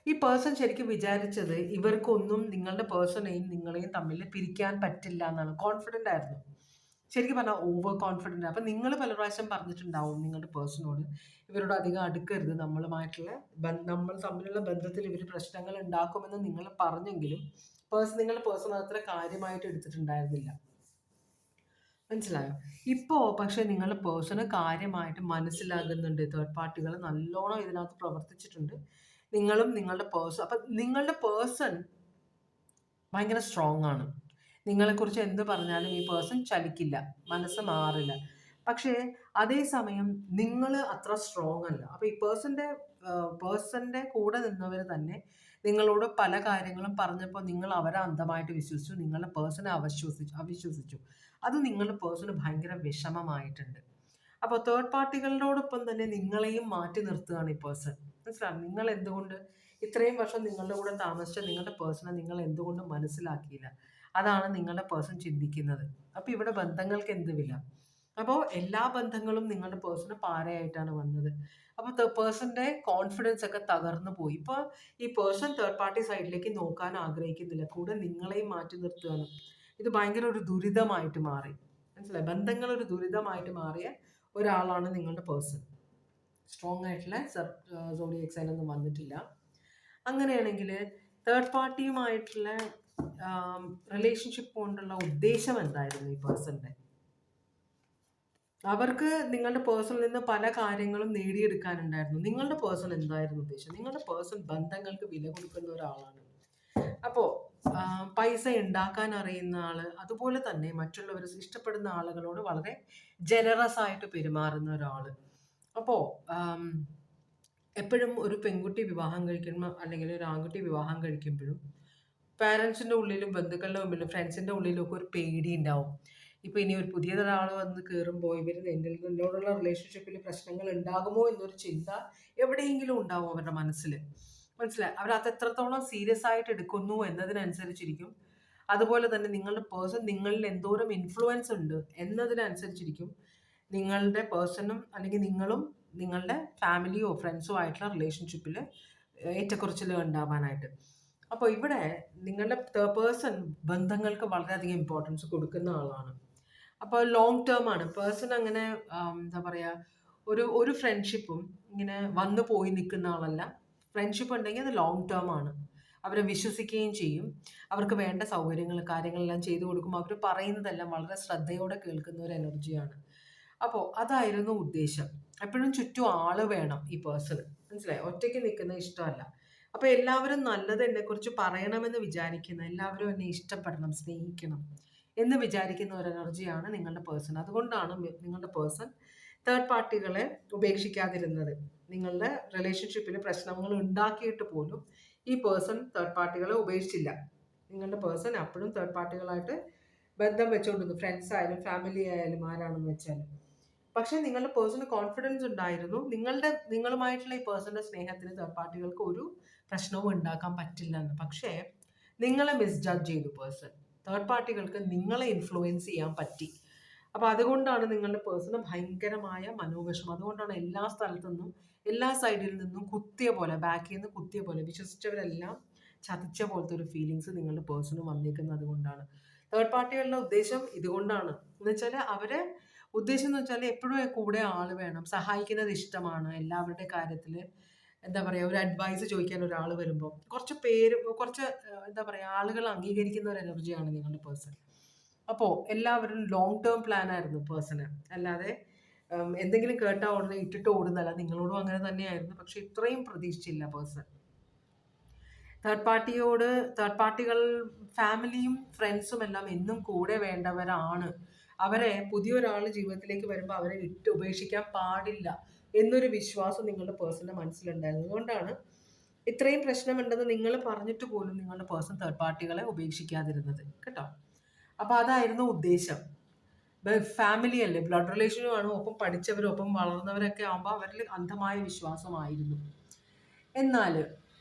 ഈ പേഴ്സൺ ശരിക്കും വിചാരിച്ചത് ഇവർക്കൊന്നും നിങ്ങളുടെ പേഴ്സണെയും നിങ്ങളെയും തമ്മിൽ പിരിക്കാൻ പറ്റില്ല എന്നാണ്. കോൺഫിഡൻ്റ് ആയിരുന്നു, ശരിക്കും പറഞ്ഞാൽ ഓവർ കോൺഫിഡൻ്റ്. അപ്പം നിങ്ങൾ പല പ്രാവശ്യം പറഞ്ഞിട്ടുണ്ടാവും നിങ്ങളുടെ പേഴ്സണോട്, ഇവരോട് അധികം അടുക്കരുത്, നമ്മൾ തമ്മിലുള്ള ബന്ധത്തിൽ ഇവർ പ്രശ്നങ്ങൾ ഉണ്ടാക്കുമെന്ന് നിങ്ങൾ പറഞ്ഞെങ്കിലും നിങ്ങളുടെ പേഴ്സൺ അത്ര കാര്യമായിട്ട് എടുത്തിട്ടുണ്ടായിരുന്നില്ല. മനസ്സിലായോ? ഇപ്പോൾ പക്ഷേ നിങ്ങളുടെ പേഴ്സണ് കാര്യമായിട്ട് മനസ്സിലാകുന്നുണ്ട്. തേർഡ് പാർട്ടികൾ നല്ലോണം ഇതിനകത്ത് പ്രവർത്തിച്ചിട്ടുണ്ട്. നിങ്ങളും നിങ്ങളുടെ പേഴ്സൺ, അപ്പം നിങ്ങളുടെ പേഴ്സൺ ഭയങ്കര സ്ട്രോങ് ആണ്. നിങ്ങളെക്കുറിച്ച് എന്ത് പറഞ്ഞാലും ഈ പേഴ്സൺ ചലിക്കില്ല, മനസ്സ് മാറില്ല. പക്ഷേ അതേസമയം നിങ്ങൾ അത്ര സ്ട്രോങ് അല്ല. അപ്പോൾ ഈ പേഴ്സൻ്റെ കൂടെ നിന്നവർ തന്നെ നിങ്ങളോട് പല കാര്യങ്ങളും പറഞ്ഞപ്പോൾ നിങ്ങൾ അവരെ അന്ധമായിട്ട് വിശ്വസിച്ചു, നിങ്ങളുടെ പേഴ്സണെ അവിശ്വസിച്ചു. അത് നിങ്ങളുടെ പേഴ്സണ് ഭയങ്കര വിഷമമായിട്ടുണ്ട്. അപ്പോൾ തേർഡ് പാർട്ടികളോടൊപ്പം തന്നെ നിങ്ങളെയും മാറ്റി നിർത്തുകയാണ് ഈ പേഴ്സൺ. മനസ്സിലാവും? നിങ്ങൾ എന്തുകൊണ്ട് ഇത്രയും വർഷം നിങ്ങളുടെ കൂടെ താമസിച്ച നിങ്ങളുടെ പേഴ്സണെ നിങ്ങൾ എന്തുകൊണ്ട് മനസ്സിലാക്കിയില്ല? അതാണ് നിങ്ങളുടെ പേഴ്സൺ ചിന്തിക്കുന്നത്. അപ്പോൾ ഇവിടെ ബന്ധങ്ങൾക്ക് എന്ത് വില? അപ്പോൾ എല്ലാ ബന്ധങ്ങളും നിങ്ങളുടെ പേഴ്സണ് പാരയായിട്ടാണ് വന്നത്. അപ്പോൾ പേഴ്സൻ്റെ കോൺഫിഡൻസ് ഒക്കെ തകർന്നു പോയി. ഇപ്പോൾ ഈ പേഴ്സൺ തേർഡ് പാർട്ടി സൈഡിലേക്ക് നോക്കാൻ ആഗ്രഹിക്കുന്നില്ല, കൂടെ നിങ്ങളെയും മാറ്റി നിർത്തുകയാണ്. ഇത് ഭയങ്കര ഒരു ദുരിതമായിട്ട് മാറി. മനസ്സിലായി? ബന്ധങ്ങൾ ഒരു ദുരിതമായിട്ട് മാറിയ ഒരാളാണ് നിങ്ങളുടെ പേഴ്സൺ. സ്ട്രോങ് ആയിട്ടുള്ള സോഡിയക് സൈൻ ഒന്നും വന്നിട്ടില്ല. അങ്ങനെയാണെങ്കിൽ തേർഡ് പാർട്ടിയുമായിട്ടുള്ള റിലേഷൻഷിപ്പ് കൊണ്ടുള്ള ഉദ്ദേശം എന്തായിരുന്നു ഈ പേഴ്സൻ്റെ? അവർക്ക് നിങ്ങളുടെ പേഴ്സണിൽ നിന്ന് പല കാര്യങ്ങളും നേടിയെടുക്കാനുണ്ടായിരുന്നു. നിങ്ങളുടെ പേഴ്സൺ എന്തായിരുന്നു ഉദ്ദേശം? നിങ്ങളുടെ പേഴ്സൺ ബന്ധങ്ങൾക്ക് വില കൊടുക്കുന്ന ഒരാളാണ്. അപ്പോൾ പൈസ ഉണ്ടാക്കാൻ അറിയുന്ന ആള്, അതുപോലെ തന്നെ മറ്റുള്ളവർ ഇഷ്ടപ്പെടുന്ന ആളുകളോട് വളരെ ജനറസ് ആയിട്ട് പെരുമാറുന്ന ഒരാള്. അപ്പോൾ എപ്പോഴും ഒരു പെൺകുട്ടി വിവാഹം കഴിക്കുമ്പോൾ അല്ലെങ്കിൽ ഒരു ആൺകുട്ടി വിവാഹം കഴിക്കുമ്പോഴും പാരൻസിൻ്റെ ഉള്ളിലും ബന്ധുക്കളുടെ മുമ്പിലും ഫ്രണ്ട്സിൻ്റെ ഉള്ളിലും ഒക്കെ ഒരു പേടി ഉണ്ടാവും. ഇപ്പോൾ ഇനി ഒരു പുതിയതൊരാൾ വന്ന് കയറുമ്പോൾ ഇവർ എന്നോടുള്ള റിലേഷൻഷിപ്പിൽ പ്രശ്നങ്ങൾ ഉണ്ടാകുമോ എന്നൊരു ചിന്ത എവിടെയെങ്കിലും ഉണ്ടാവും അവരുടെ മനസ്സിൽ. മനസ്സിലായി? അവർ അത് എത്രത്തോളം സീരിയസ് ആയിട്ട് എടുക്കുന്നു എന്നതിനനുസരിച്ചിരിക്കും അതുപോലെ തന്നെ നിങ്ങളുടെ പേഴ്സൺ നിങ്ങളിൽ എന്തോരം ഇൻഫ്ലുവൻസ് ഉണ്ട് എന്നതിനനുസരിച്ചിരിക്കും നിങ്ങളുടെ പേഴ്സണും അല്ലെങ്കിൽ നിങ്ങളും നിങ്ങളുടെ ഫാമിലിയോ ഫ്രണ്ട്സോ ആയിട്ടുള്ള റിലേഷൻഷിപ്പിൽ ഏറ്റക്കുറച്ചിൽ ഉണ്ടാവാനായിട്ട്. അപ്പോൾ ഇവിടെ നിങ്ങളുടെ പേഴ്സൺ ബന്ധങ്ങൾക്ക് വളരെയധികം ഇമ്പോർട്ടൻസ് കൊടുക്കുന്ന ആളാണ്. അപ്പോൾ ലോങ് ടേം ആണ് പേഴ്സൺ. അങ്ങനെ എന്താ പറയുക, ഒരു ഫ്രണ്ട്ഷിപ്പും ഇങ്ങനെ വന്നു പോയി നിൽക്കുന്ന ആളല്ല. ഫ്രണ്ട്ഷിപ്പ് ഉണ്ടെങ്കിൽ അത് ലോങ് ടേം ആണ്. അവരെ വിശ്വസിക്കുകയും ചെയ്യും. അവർക്ക് വേണ്ട സൗകര്യങ്ങൾ കാര്യങ്ങളെല്ലാം ചെയ്തു കൊടുക്കും. അവർ പറയുന്നതെല്ലാം വളരെ ശ്രദ്ധയോടെ കേൾക്കുന്ന ഒരു എനർജിയാണ്. അപ്പോൾ അതായിരുന്നു ഉദ്ദേശം. എപ്പോഴും ചുറ്റും ആള് വേണം ഈ പേഴ്സൺ. മനസ്സിലായി? ഒറ്റയ്ക്ക് നിൽക്കുന്നത് ഇഷ്ടമല്ല. അപ്പോൾ എല്ലാവരും നല്ലത് എന്നെക്കുറിച്ച് പറയണമെന്ന് വിചാരിക്കുന്ന, എല്ലാവരും എന്നെ ഇഷ്ടപ്പെടണം, സ്നേഹിക്കണം എന്ന് വിചാരിക്കുന്ന ഒരു എനർജിയാണ് നിങ്ങളുടെ പേഴ്സൺ. അതുകൊണ്ടാണ് നിങ്ങളുടെ പേഴ്സൺ തേർഡ് പാർട്ടികളെ ഉപേക്ഷിക്കാതിരുന്നത്. നിങ്ങളുടെ റിലേഷൻഷിപ്പിൽ പ്രശ്നങ്ങൾ ഉണ്ടാക്കിയിട്ട് പോലും ഈ പേഴ്സൺ തേർഡ് പാർട്ടികളെ ഉപേക്ഷിച്ചില്ല. നിങ്ങളുടെ പേഴ്സൺ അപ്പോഴും തേർഡ് പാർട്ടികളായിട്ട് ബന്ധം വെച്ചുകൊണ്ടിരുന്നു. ഫ്രണ്ട്സ് ആയാലും ഫാമിലി ആയാലും ആരാണെന്ന് വെച്ചാലും. പക്ഷേ നിങ്ങളുടെ പേഴ്സണ് കോൺഫിഡൻസ് ഉണ്ടായിരുന്നു. നിങ്ങളുമായിട്ടുള്ള ഈ പേഴ്സണിന്റെ സ്നേഹത്തിന് തേർഡ് പാർട്ടികൾക്ക് ഒരു പ്രശ്നവും ഉണ്ടാക്കാൻ പറ്റില്ല എന്ന്. പക്ഷേ നിങ്ങളെ മിസ്ജഡ്ജ് ചെയ്തു പേഴ്സൺ. തേർഡ് പാർട്ടികൾക്ക് നിങ്ങളെ ഇൻഫ്ലുവൻസ് ചെയ്യാൻ പറ്റി. അപ്പോൾ അതുകൊണ്ടാണ് നിങ്ങളുടെ പേഴ്സണ് ഭയങ്കരമായ മനോവിഷമം. അതുകൊണ്ടാണ് എല്ലാ സ്ഥലത്തു നിന്നും എല്ലാ സൈഡിൽ നിന്നും കുത്തിയ പോലെ, ബാക്കിൽ നിന്ന് കുത്തിയ പോലെ, വിശ്വസിച്ചവരെല്ലാം ചതിച്ച പോലത്തെ ഒരു ഫീലിങ്സ് നിങ്ങളുടെ പേഴ്സണ് വന്നിരിക്കുന്നത്. അതുകൊണ്ടാണ് തേർഡ് പാർട്ടികളുടെ ഉദ്ദേശം ഇതുകൊണ്ടാണ്. എന്ന് വെച്ചാൽ അവരെ ഉദ്ദേശം എന്ന് വെച്ചാൽ എപ്പോഴും കൂടെ ആൾ വേണം, സഹായിക്കുന്നത് ഇഷ്ടമാണ്. എല്ലാവരുടെ കാര്യത്തിൽ എന്താ പറയുക, ഒരു അഡ്വൈസ് ചോദിക്കാൻ ഒരാൾ വരുമ്പോൾ കുറച്ച് എന്താ പറയുക, ആളുകൾ അംഗീകരിക്കുന്ന ഒരു എനർജിയാണ് നിങ്ങളുടെ പേഴ്സൺ. അപ്പോൾ എല്ലാവരും ലോങ് ടേം പ്ലാൻ ആയിരുന്നു പേഴ്സണ്. അല്ലാതെ എന്തെങ്കിലും കേട്ടാൽ ഉടനെ ഇട്ടിട്ട് ഓടുന്നല്ല. നിങ്ങളോടും അങ്ങനെ തന്നെയായിരുന്നു. പക്ഷെ ഇത്രയും പ്രതീക്ഷിച്ചില്ല പേഴ്സൺ. തേർഡ് പാർട്ടികൾ ഫാമിലിയും ഫ്രണ്ട്സും എല്ലാം എന്നും കൂടെ വേണ്ടവരാണ്. അവരെ പുതിയൊരാൾ ജീവിതത്തിലേക്ക് വരുമ്പോൾ അവരെ ഉപേക്ഷിക്കാൻ പാടില്ല എന്നൊരു വിശ്വാസം നിങ്ങളുടെ പേഴ്സണിന്റെ മനസ്സിലുണ്ടായിരുന്നു. അതുകൊണ്ടാണ് ഇത്രയും പ്രശ്നമുണ്ടെന്ന് നിങ്ങൾ പറഞ്ഞിട്ട് പോലും നിങ്ങളുടെ പേഴ്സൺ തേർഡ് പാർട്ടികളെ ഉപേക്ഷിക്കാതിരുന്നത് കേട്ടോ. അപ്പോൾ അതായിരുന്നു ഉദ്ദേശം. ഫാമിലി അല്ലേ, ബ്ലഡ് റിലേഷനുമാണ്. ഒപ്പം പഠിച്ചവരും ഒപ്പം വളർന്നവരൊക്കെ ആകുമ്പോൾ അവരിൽ അന്ധമായ വിശ്വാസമായിരുന്നു. എന്നാൽ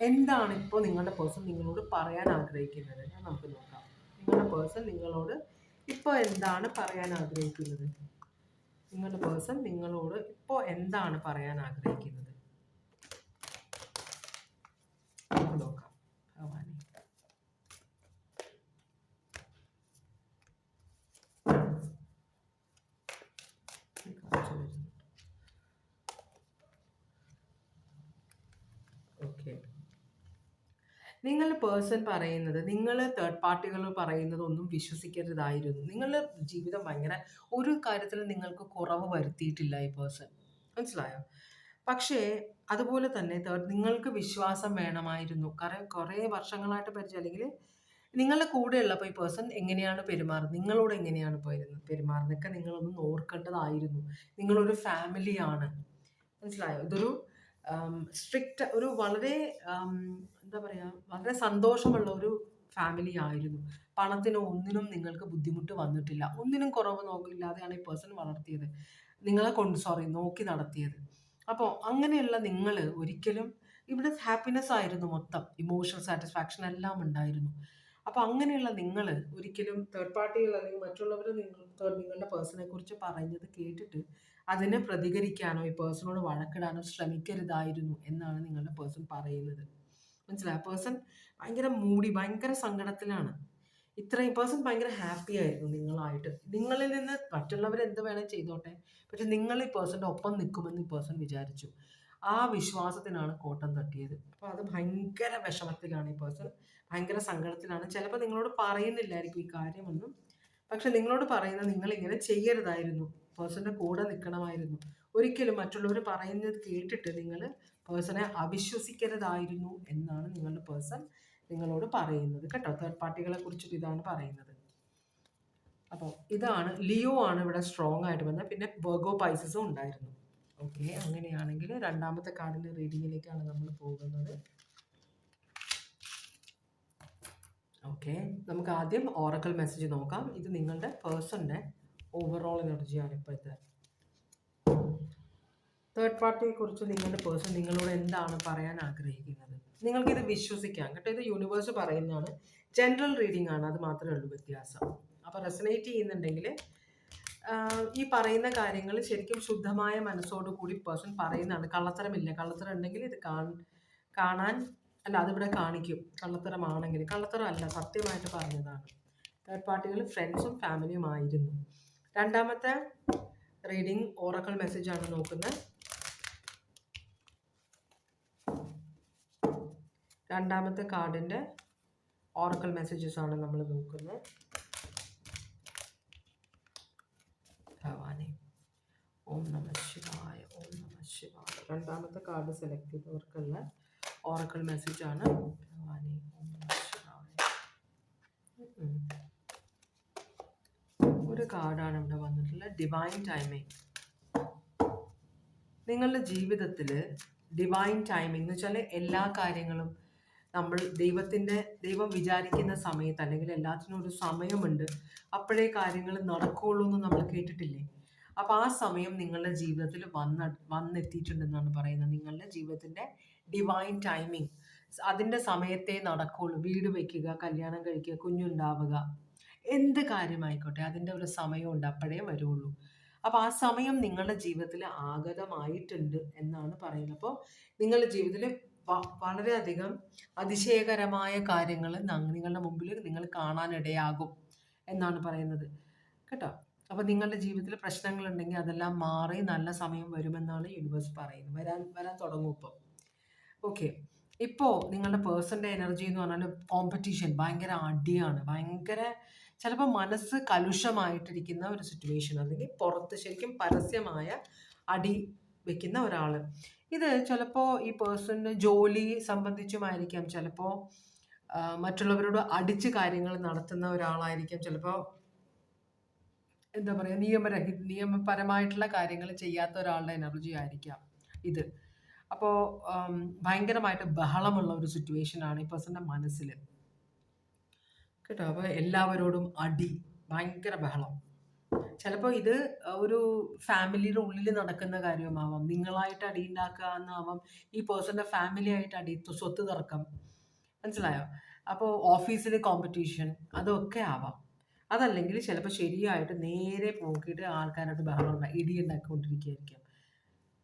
എന്താണ് ഇപ്പോൾ നിങ്ങളുടെ പേഴ്സൺ നിങ്ങളോട് പറയാൻ ആഗ്രഹിക്കുന്നത് എന്ന് നമുക്ക് നോക്കാം. നിങ്ങളുടെ പേഴ്സൺ നിങ്ങളോട് ഇപ്പോൾ എന്താണ് പറയാൻ ആഗ്രഹിക്കുന്നത്? നിങ്ങളുടെ പേഴ്സൺ നിങ്ങളോട് ഇപ്പോൾ എന്താണ് പറയാൻ ആഗ്രഹിക്കുന്നത്? നമുക്ക് നോക്കാം. ഭഗവാനെ, ഓക്കെ, നിങ്ങളുടെ പേഴ്സൺ പറയുന്നത്, നിങ്ങൾ തേർഡ് പാർട്ടികൾ പറയുന്നതൊന്നും വിശ്വസിക്കരുതായിരുന്നു. നിങ്ങളുടെ ജീവിതം ഭയങ്കര ഒരു കാര്യത്തിൽ നിങ്ങൾക്ക് കുറവ് വരുത്തിയിട്ടില്ല ഈ പേഴ്സൺ. മനസ്സിലായോ? പക്ഷേ അതുപോലെ തന്നെ നിങ്ങൾക്ക് വിശ്വാസം വേണമായിരുന്നു. കാരണം കുറേ വർഷങ്ങളായിട്ട് പരിചയം, അല്ലെങ്കിൽ നിങ്ങളുടെ കൂടെയുള്ളപ്പോൾ ഈ പേഴ്സൺ എങ്ങനെയാണ് പെരുമാറുന്നത്, നിങ്ങളോട് എങ്ങനെയാണ് പെരുമാറുന്നതൊക്കെ നിങ്ങളൊന്നും ഓർക്കേണ്ടതായിരുന്നു. നിങ്ങളൊരു ഫാമിലിയാണ്. മനസ്സിലായോ? ഇതൊരു സ്ട്രിക്റ്റ്, ഒരു വളരെ എന്താ പറയുക, വളരെ സന്തോഷമുള്ള ഒരു ഫാമിലി ആയിരുന്നു. പണത്തിനോ ഒന്നിനും നിങ്ങൾക്ക് ബുദ്ധിമുട്ട് വന്നിട്ടില്ല. ഒന്നിനും കുറവ് നോക്കില്ലാതെയാണ് ഈ പേഴ്സൺ വളർത്തിയത്, നിങ്ങളെ നോക്കി നടത്തിയത്. അപ്പോൾ അങ്ങനെയുള്ള നിങ്ങൾ ഒരിക്കലും ഇവിടെ ഹാപ്പിനെസ് ആയിരുന്നു മൊത്തം, ഇമോഷണൽ സാറ്റിസ്ഫാക്ഷൻ എല്ലാം ഉണ്ടായിരുന്നു. അപ്പോൾ അങ്ങനെയുള്ള നിങ്ങൾ ഒരിക്കലും തേർഡ് പാർട്ടികൾ അല്ലെങ്കിൽ മറ്റുള്ളവർ നിങ്ങളുടെ പേഴ്സണെ കുറിച്ച് പറയുന്നത് കേട്ടിട്ട് അതിനെ പ്രതികരിക്കാനോ ഈ പേഴ്സണോട് വഴക്കിടാനോ ശ്രമിക്കരുതായിരുന്നു എന്നാണ് നിങ്ങളുടെ പേഴ്സൺ പറയുന്നത്. മനസ്സിലായ? പേഴ്സൺ ഭയങ്കര ഭയങ്കര സങ്കടത്തിലാണ്. ഇത്രയും പേഴ്സൺ ഭയങ്കര ഹാപ്പി ആയിരുന്നു നിങ്ങളായിട്ട്. നിങ്ങളിൽ നിന്ന് മറ്റുള്ളവർ എന്ത് വേണേൽ ചെയ്തോട്ടെ, പക്ഷെ നിങ്ങൾ ഈ പേഴ്സൻ്റെ ഒപ്പം നിൽക്കുമെന്ന് ഈ പേഴ്സൺ വിചാരിച്ചു. ആ വിശ്വാസത്തിനാണ് കോട്ടം തട്ടിയത്. അപ്പോൾ അത് ഭയങ്കര വിഷമത്തിലാണ് ഈ പേഴ്സൺ, ഭയങ്കര സങ്കടത്തിലാണ്. ചിലപ്പോൾ നിങ്ങളോട് പറയുന്നില്ലായിരിക്കും ഈ കാര്യമൊന്നും, പക്ഷെ നിങ്ങളോട് പറയുന്നത് നിങ്ങളിങ്ങനെ ചെയ്യരുതായിരുന്നു, പേഴ്സൻ്റെ കൂടെ നിൽക്കണമായിരുന്നു. ഒരിക്കലും മറ്റുള്ളവർ പറയുന്നത് കേട്ടിട്ട് നിങ്ങൾ പേഴ്സണെ അവിശ്വസിക്കരുതായിരുന്നു എന്നാണ് നിങ്ങളുടെ പേഴ്സൺ നിങ്ങളോട് പറയുന്നത് കേട്ടോ. തേർഡ് പാർട്ടികളെ കുറിച്ചിട്ട് ഇതാണ് പറയുന്നത്. അപ്പോൾ ഇതാണ് ലിയോ ആണ് ഇവിടെ സ്ട്രോങ് ആയിട്ട് വന്നത്. പിന്നെ വെർഗോ പൈസസും ഉണ്ടായിരുന്നു. ഓക്കെ, അങ്ങനെയാണെങ്കിൽ രണ്ടാമത്തെ കാർഡിൻ്റെ റീഡിങ്ങിലേക്കാണ് നമ്മൾ പോകുന്നത്. ഓക്കെ, നമുക്ക് ആദ്യം ഓറക്കൽ മെസ്സേജ് നോക്കാം. ഇത് നിങ്ങളുടെ പേഴ്സണിൻ്റെ ഓവറോൾ എനർജിയാണ് ഇപ്പോഴത്തെ. തേർഡ് പാർട്ടിയെ കുറിച്ച് നിങ്ങളുടെ പേഴ്സൺ നിങ്ങളോട് എന്താണ് പറയാൻ ആഗ്രഹിക്കുന്നത്? നിങ്ങൾക്കിത് വിശ്വസിക്കാം കേട്ടോ. ഇത് യൂണിവേഴ്സ് പറയുന്നതാണ്. ജനറൽ റീഡിംഗ് ആണ്, അത് മാത്രമേ ഉള്ളൂ വ്യത്യാസം. അപ്പോൾ റെസനേറ്റ് ചെയ്യുന്നുണ്ടെങ്കിൽ ഈ പറയുന്ന കാര്യങ്ങൾ ശരിക്കും ശുദ്ധമായ മനസ്സോടു കൂടി പേഴ്സൺ പറയുന്നതാണ്. കള്ളത്തരമില്ല. കള്ളത്തരം ഉണ്ടെങ്കിൽ ഇത് കാണാൻ അല്ല, അതിവിടെ കാണിക്കും. കള്ളത്തരമാണെങ്കിൽ. കള്ളത്തരം അല്ല, സത്യമായിട്ട് പറഞ്ഞതാണ്. തേർഡ് പാർട്ടികൾ ഫ്രണ്ട്സും ഫാമിലിയും ആയിരുന്നു. രണ്ടാമത്തെ റീഡിംഗ് ഓറക്കിൾ മെസ്സേജ് ആണ് നോക്കുന്നത്. രണ്ടാമത്തെ കാർഡിൻ്റെ ഓറക്കിൾ മെസ്സേജസ് ആണ് നമ്മൾ നോക്കുന്നത്. ഭവാനി ഓം നമ ശിവായ, ഓം നമ ശിവായ. രണ്ടാമത്തെ കാർഡ് സെലക്ട് ചെയ്തവർക്കുള്ള ഓറക്കിൾ മെസ്സേജ് ആണ്. ഭവാനി ഓം നമ ശിവായ. ഒരു കാർഡാണ് ഇവിടെ വന്നിട്ടുള്ളത്, ഡിവൈൻ ടൈമിംഗ്. നിങ്ങളുടെ ജീവിതത്തിൽ ഡിവൈൻ ടൈമിംഗ് എന്ന് വെച്ചാൽ എല്ലാ കാര്യങ്ങളും നമ്മൾ ദൈവം വിചാരിക്കുന്ന സമയത്ത്, അല്ലെങ്കിൽ എല്ലാത്തിനും ഒരു സമയമുണ്ട്, അപ്പോഴേ കാര്യങ്ങൾ നടക്കുകയുള്ളൂ എന്ന് നമ്മൾ കേട്ടിട്ടില്ലേ? അപ്പോൾ ആ സമയം നിങ്ങളുടെ ജീവിതത്തിൽ വന്നെത്തിയിട്ടുണ്ടെന്നാണ് പറയുന്നത്. നിങ്ങളുടെ ജീവിതത്തിൻ്റെ ഡിവൈൻ ടൈമിംഗ്, അതിൻ്റെ സമയത്തേ നടക്കുകയുള്ളൂ. വീട് വയ്ക്കുക, കല്യാണം കഴിക്കുക, കുഞ്ഞുണ്ടാവുക, എന്ത് കാര്യമായിക്കോട്ടെ അതിൻ്റെ ഒരു സമയമുണ്ട്, അപ്പോഴേ വരുള്ളൂ. അപ്പോൾ ആ സമയം നിങ്ങളുടെ ജീവിതത്തിൽ ആഗതമായിട്ടുണ്ട് എന്നാണ് പറയുന്നത്. അപ്പോൾ നിങ്ങളുടെ ജീവിതത്തിൽ വളരെയധികം അതിശയകരമായ കാര്യങ്ങൾ നിങ്ങളുടെ മുമ്പിൽ നിങ്ങൾ കാണാനിടയാകും എന്നാണ് പറയുന്നത് കേട്ടോ. അപ്പോൾ നിങ്ങളുടെ ജീവിതത്തിൽ പ്രശ്നങ്ങളുണ്ടെങ്കിൽ അതെല്ലാം മാറി നല്ല സമയം വരുമെന്നാണ് യൂണിവേഴ്സ് പറയുന്നത്. വരാൻ തുടങ്ങും ഇപ്പോൾ. ഓക്കെ, ഇപ്പോൾ നിങ്ങളുടെ പേഴ്സൻ്റെ എനർജി എന്ന് പറഞ്ഞാൽ കോമ്പറ്റീഷൻ, ഭയങ്കര അടിയാണ്, ഭയങ്കര ചിലപ്പോൾ മനസ്സ് കലുഷമായിട്ടിരിക്കുന്ന ഒരു സിറ്റുവേഷൻ, അല്ലെങ്കിൽ പുറത്ത് ശരിക്കും പരസ്യമായ അടി വെക്കുന്ന ഒരാൾ. ഇത് ചിലപ്പോൾ ഈ പേഴ്സണിന് ജോലി സംബന്ധിച്ചുമായിരിക്കാം, ചിലപ്പോൾ മറ്റുള്ളവരോട് അടിച്ച് കാര്യങ്ങൾ നടത്തുന്ന ഒരാളായിരിക്കാം, ചിലപ്പോൾ എന്താ പറയുക നിയമപരമായിട്ടുള്ള കാര്യങ്ങൾ ചെയ്യാത്ത ഒരാളുടെ എനർജി ആയിരിക്കാം ഇത്. അപ്പോൾ ഭയങ്കരമായിട്ട് ബഹളമുള്ള ഒരു സിറ്റുവേഷനാണ് ഈ പേഴ്സൻ്റെ മനസ്സിൽ കേട്ടോ. അപ്പോൾ എല്ലാവരോടും അടി, ഭയങ്കര ബഹളം. ചിലപ്പോൾ ഇത് ഒരു ഫാമിലിയുടെ ഉള്ളിൽ നടക്കുന്ന കാര്യമാവാം, നിങ്ങളായിട്ട് അടി ഉണ്ടാക്കുക എന്നാവാം, ഈ പേഴ്സൻ്റെ ഫാമിലി ആയിട്ട് അടി, സ്വത്ത് തർക്കം, മനസ്സിലായോ? അപ്പോൾ ഓഫീസിൽ കോമ്പറ്റീഷൻ, അതൊക്കെ ആവാം. അതല്ലെങ്കിൽ ചിലപ്പോൾ ശരിയായിട്ട് നേരെ പോക്കിയിട്ട് ആൾക്കാരായിട്ട് ബഹളം ഇടി ഉണ്ടാക്കിക്കൊണ്ടിരിക്കുകയായിരിക്കാം.